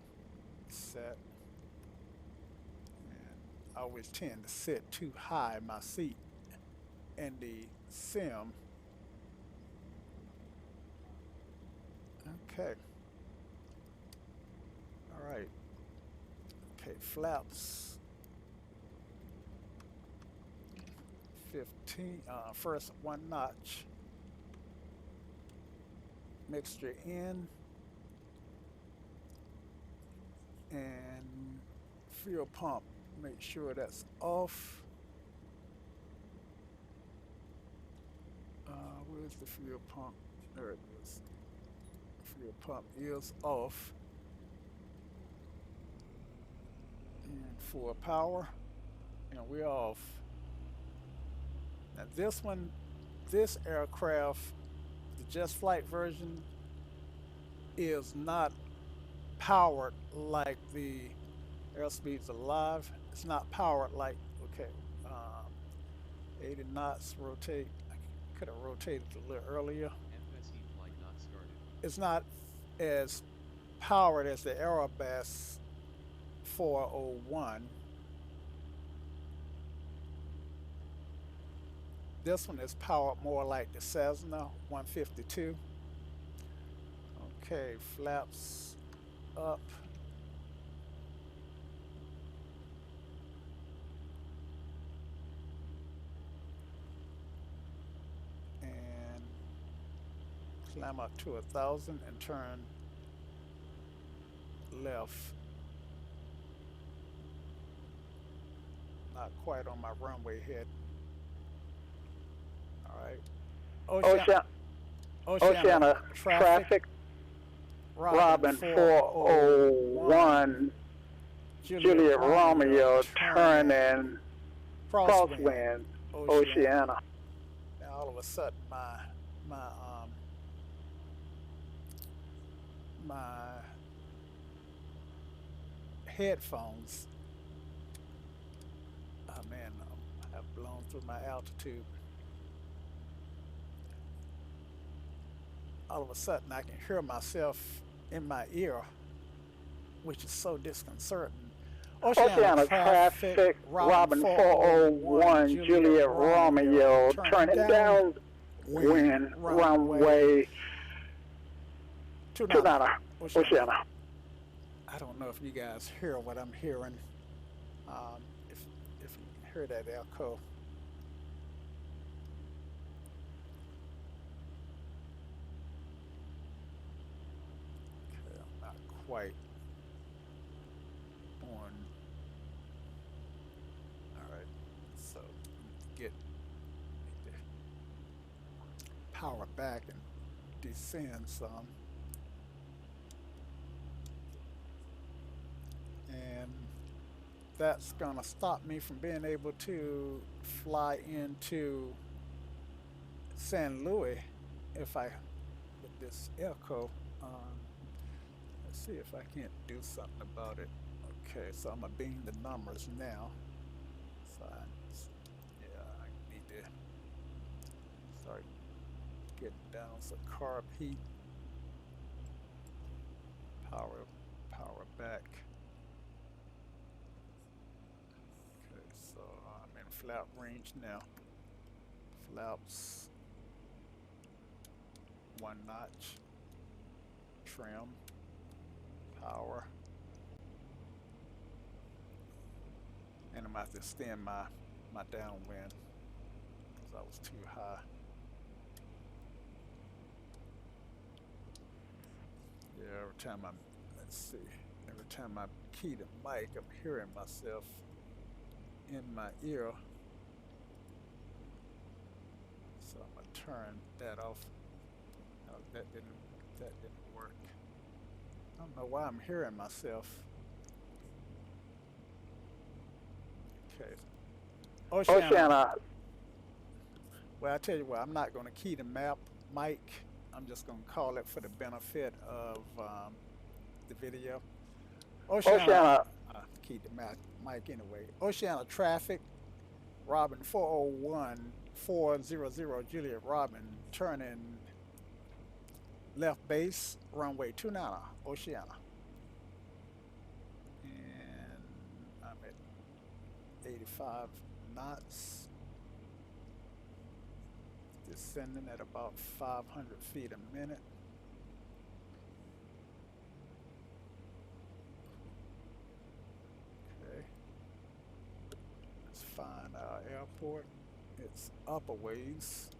set. I always tend to sit too high in my seat in the sim. Okay. All right. Okay, flaps. 15. First 1 notch. Mixture in. And fuel pump. Make sure that's off. Where's the fuel pump? There it is. Fuel pump is off. And for power, and we're off. Now this aircraft, the Just Flight version, is not powered like the Airspeed's Alive. It's not powered like, okay, 80 knots rotate. I could have rotated a little earlier. FSE flight not started. It's not as powered as the Aerobask 401. This one is powered more like the Cessna 152. Okay, flaps up. Climb up to 1,000 and turn left. Not quite on my runway head. All right. Oceana traffic. Robin 401 Juliet Romeo turning crosswind Oceana. Now all of a sudden my headphones, oh man, I've blown through my altitude. All of a sudden I can hear myself in my ear, which is so disconcerting. Oceana traffic, Robin 401 Juliet Romeo turning downwind runway 29 Oceana. I don't know if you guys hear what I'm hearing. If you hear that echo. Okay, I'm not quite on. All right, so get the power back and descend some. And that's gonna stop me from being able to fly into San Luis if I with this echo. Let's see if I can't do something about it. Okay, so I'm gonna beam the numbers now. So I need to start getting down some carb heat. Power back. flap range now. Flaps 1 notch. Trim. Power. And I'm about to extend my downwind because I was too high. Yeah, every time let's see, every time I key the mic, I'm hearing myself in my ear. So I'm gonna turn that off. No, that didn't work. I don't know why I'm hearing myself. Okay. Oceana. Well, I tell you what, I'm not going to key the mic. I'm just going to call it for the benefit of the video. Oceana. Key the mic anyway. Oceana traffic. Robin 401 400 Juliet Robin turning left base runway 29 Oceana. And I'm at 85 knots. Descending at about 500 feet a minute. Okay. Let's find our airport. It's up a ways.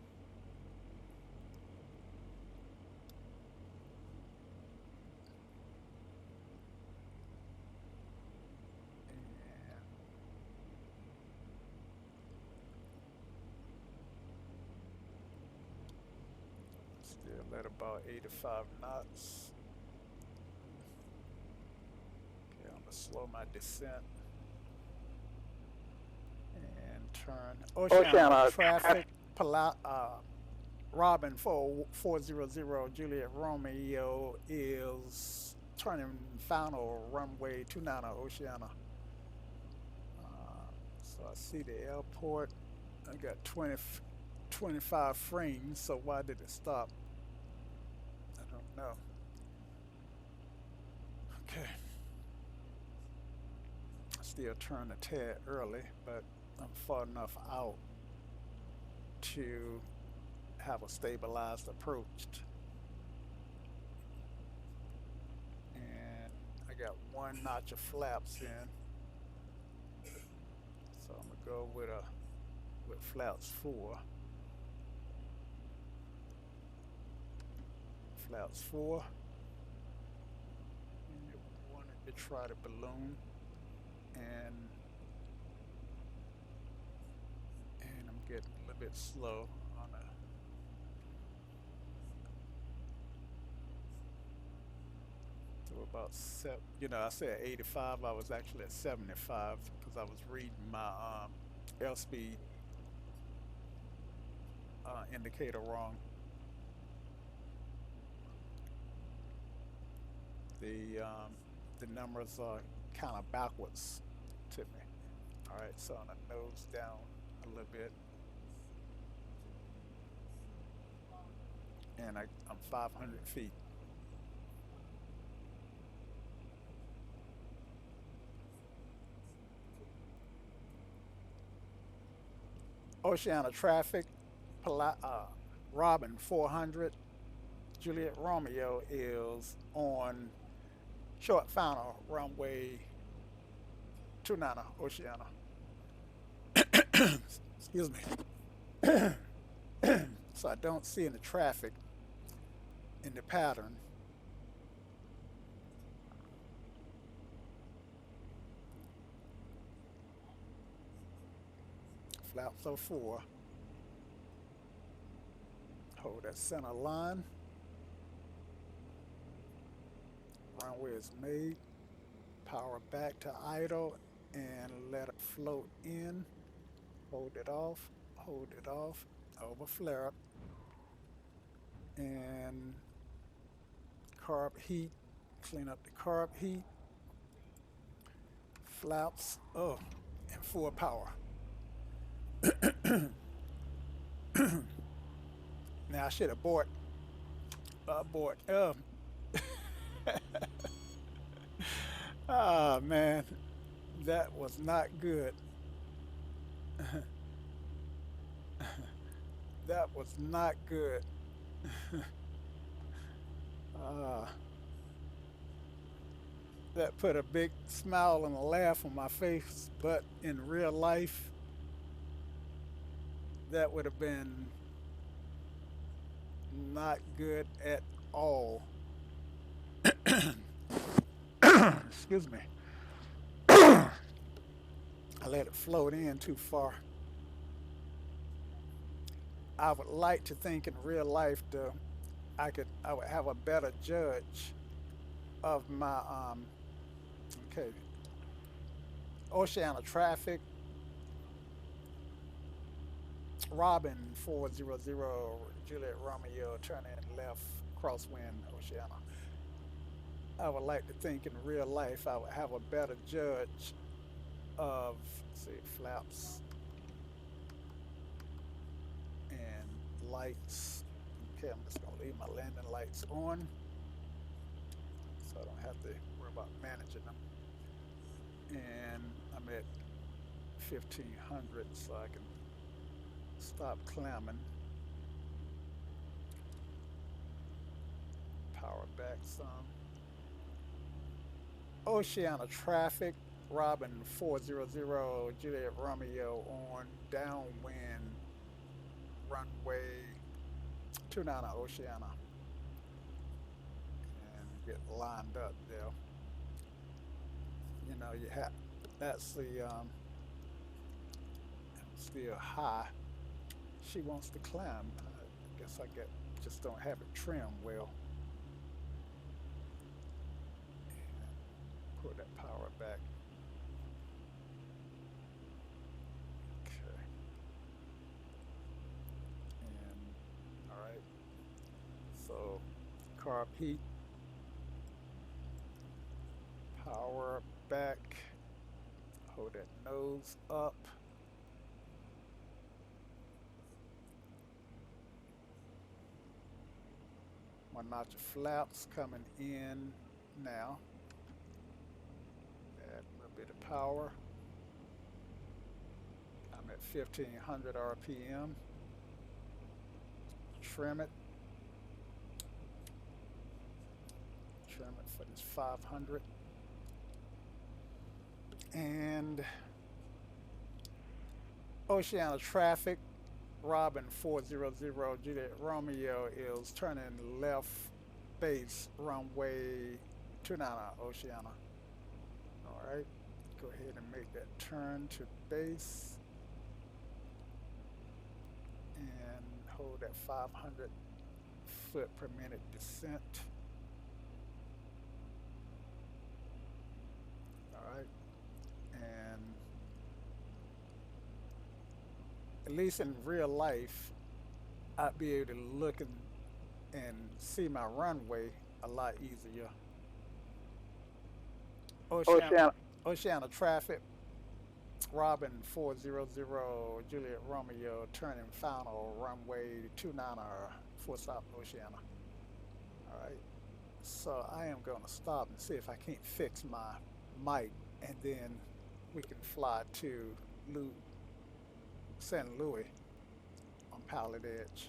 Still at about 85 knots. Okay, I'm gonna slow my descent and turn. Oceana traffic. Robin 400 Juliet Romeo is turning final runway 29 Oceana. So I see the airport. I got 25 frames, so why did it stop? I don't know. Okay. Still turn a tad early, but I'm far enough out to have a stabilized approach. And I got 1 notch of flaps in. So I'm gonna go with flaps 4. Flaps 4. And you wanted to try the balloon, and I'm getting a little bit slow on to about 7. You know, I said 85. I was actually at 75 because I was reading my airspeed indicator wrong. The numbers are kind of backwards to me. All right, so I'm gonna nose down a little bit, and I'm 500 feet. Oceana traffic. Robin 400 Juliet Romeo is on short final runway 29 Oceana. Excuse me. So I don't see any traffic in the pattern. Flaps 04. Hold that center line. Runway is made. Power back to idle and let it float in. Hold it off. Hold it off. Over flare up. And carb heat. Clean up the carb heat. Flaps. Oh, and full power. Now I should abort. Abort. Ah, man, that was not good. That was not good. Uh, that put a big smile and a laugh on my face, but in real life, that would have been not good at all. Excuse me. I let it float in too far. I would like to think in real life, though, I would have a better judge of my okay, Oceana traffic, Robin 400 Juliet Romeo turning left crosswind Oceana. I would like to think in real life I would have a better judge of, let's see, flaps and lights. Okay, I'm just gonna leave my landing lights on so I don't have to worry about managing them. And I'm at 1500 so I can stop climbing. Power back some. Oceana traffic, Robin 400 Juliet Romeo on downwind runway 29 Oceana and get lined up there. You know, you have that's the still high. She wants to climb. I guess I get just don't have it trimmed well. And put that power back. Okay. And all right. So carb heat, power back. Hold that nose up. My notch of flaps coming in now. Add a little bit of power. I'm at 1500 RPM. Trim it. Trim it for this 500. And Oceana traffic, Robin 400 Juliet Romeo is turning left base runway 29 Oceana. All right, go ahead and make that turn to base and hold that 500 foot per minute descent. All right, and at least in real life, I'd be able to look and see my runway a lot easier. Oceana, Oceana, Oceana traffic, Robin 400 Juliet Romeo turning final runway 29 4 South Oceana. All right, so I am going to stop and see if I can't fix my mic and then we can fly to St. Louis on Pilot Edge.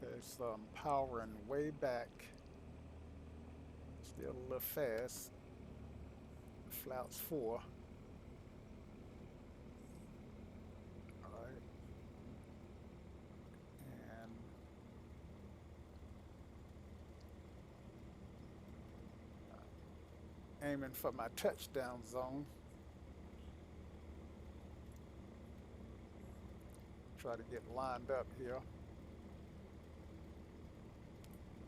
Okay, so I'm powering way back. Still a little fast. Flaps 4. Alright. And aiming for my touchdown zone. Try to get lined up here.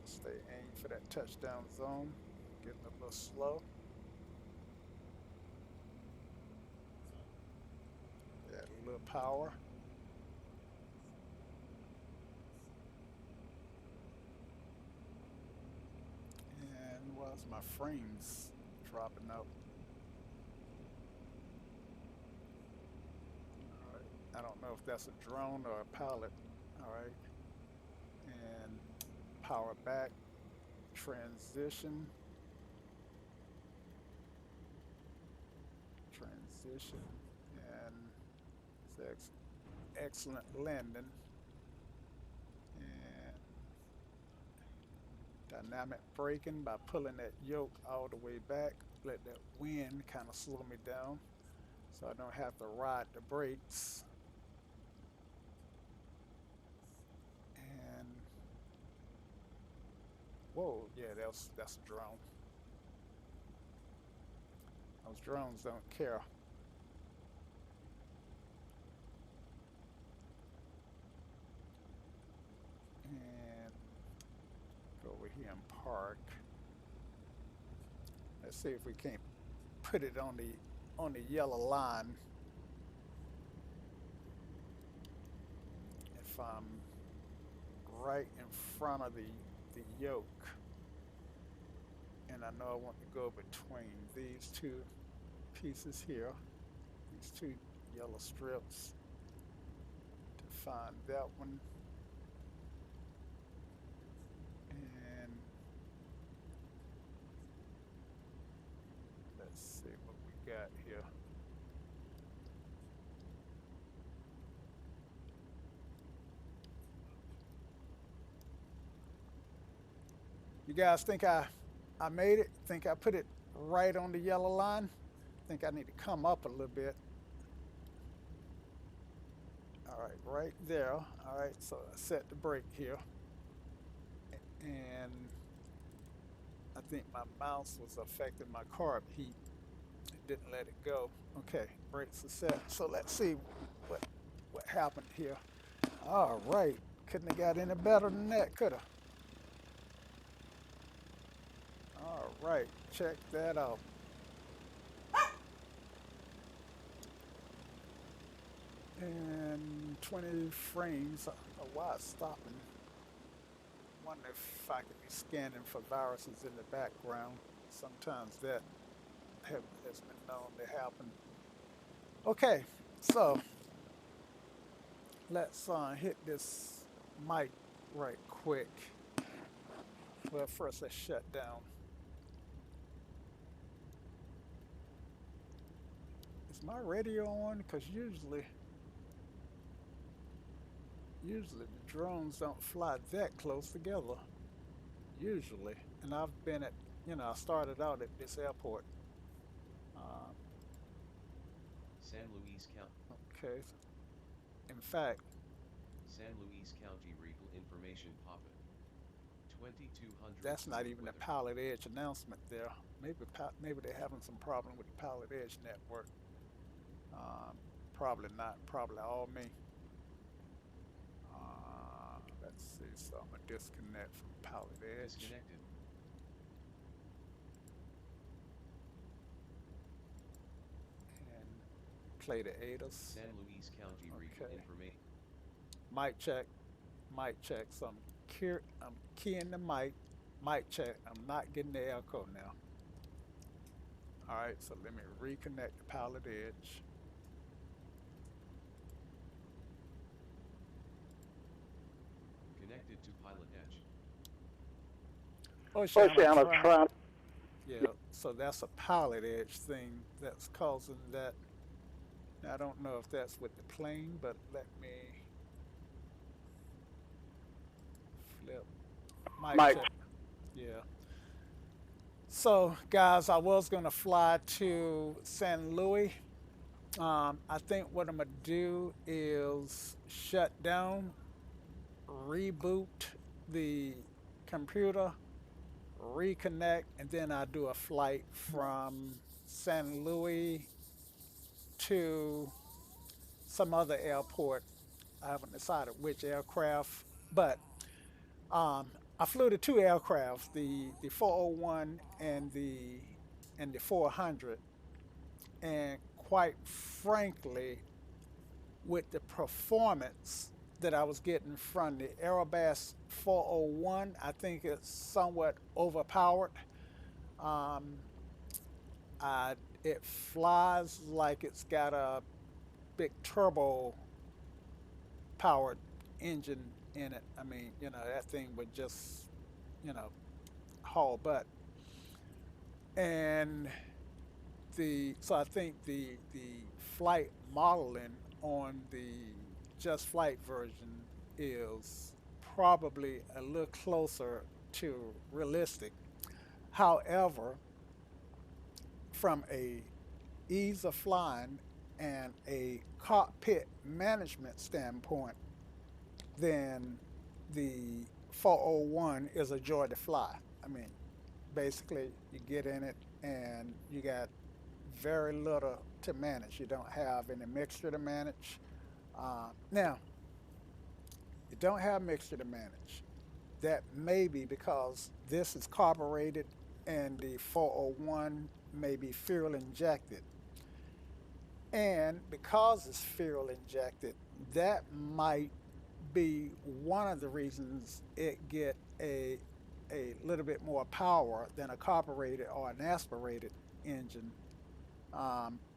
Stay aimed for that touchdown zone. Getting a little slow. Add a little power. And why's my frames dropping out? All right. I don't know if that's a drone or a pilot. All right. And power back. Transition. Transition. And Excellent landing. And dynamic braking by pulling that yoke all the way back. Let that wind kind of slow me down so I don't have to ride the brakes. And whoa, yeah, that's a drone. Those drones don't care. And go over here and park. Let's see if we can't put it on the yellow line. If I'm right in front of the yoke, and I know I want to go between these two pieces here, these two yellow strips, to find that one. And let's see what we got here. You guys think I made it? Think I put it right on the yellow line? Think I need to come up a little bit. All right, right there. All right, so I set the brake here. And I think my mouse was affecting my carb heat. It didn't let it go. Okay, brakes are set. So let's see what happened here. All right, couldn't have got any better than that, could have. All right, check that out. And 20 frames. I don't know why it's stopping. Wonder if I could be scanning for viruses in the background. Sometimes that has been known to happen. Okay, so let's hit this mic right quick. Well, first let's shut down. Is my radio on? Because usually the drones don't fly that close together. Usually, and I've been at, I started out at this airport. San Luis County. Okay. In fact, San Luis County Regal Information Papa. 2200. that's not even the weather. Pilot Edge announcement there. Maybe they're having some problem with the Pilot Edge network. Probably not. Probably all me. Let's see. So I'm gonna disconnect from Pilot Edge. Disconnected. And play the ADAS. San Luis County Regal Okay. Information. Mic check. Mic check. So I'm keying the mic. Mic check. I'm not getting the echo now. All right. So let me reconnect the Pilot Edge. Connected to Pilot Edge. Oceanotron. Yeah, so that's a Pilot Edge thing that's causing that. Now, I don't know if that's with the plane, but let me flip. Mic check. Yeah. So, guys, I was going to fly to San Luis. I think what I'm going to do is shut down, reboot the computer, reconnect, and then I do a flight from San Luis to some other airport. I haven't decided which aircraft, but I flew the two aircraft, the 401 and the 400, and quite frankly, with the performance that I was getting from the Aerobask 401, I think it's somewhat overpowered. Um, it flies like it's got a big turbo powered engine in it. I mean, that thing would just, haul butt. And so I think the flight modeling on the Just Flight version is probably a little closer to realistic. However, from a ease of flying and a cockpit management standpoint, then the 401 is a joy to fly. I mean, basically, you get in it and you got very little to manage. You don't have any mixture to manage. Now, you don't have mixture to manage. That may be because this is carbureted and the 401 may be fuel injected. And because it's fuel injected, that might be one of the reasons it get a little bit more power than a carbureted or an aspirated engine.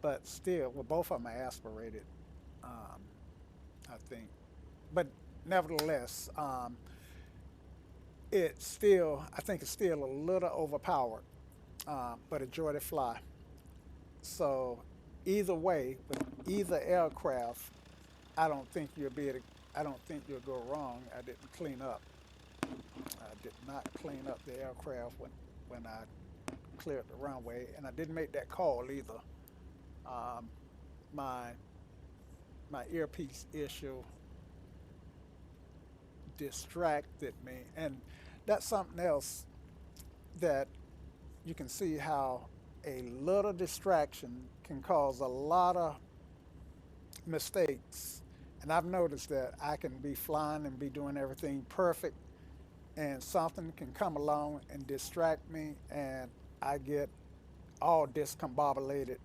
But still, well, both of them are aspirated, um, I think. But nevertheless, it's still, I think it's still a little overpowered, but a joy to fly. So either way, with either aircraft, I don't think you'll be able to, I don't think you'll go wrong. I didn't clean up. I did not clean up the aircraft when I cleared the runway, and I didn't make that call either. Um, my my earpiece issue distracted me, and that's something else that you can see how a little distraction can cause a lot of mistakes. And I've noticed that I can be flying and be doing everything perfect, and something can come along and distract me, and I get all discombobulated.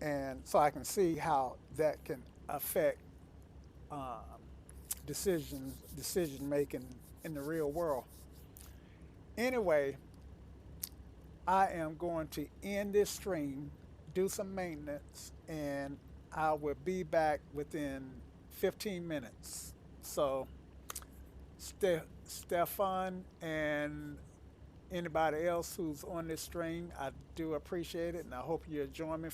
And so I can see how that can affect um, decision making in the real world. Anyway, I am going to end this stream, do some maintenance, and I will be back within 15 minutes. So, Stefan and anybody else who's on this stream, I do appreciate it, and I hope you'll join me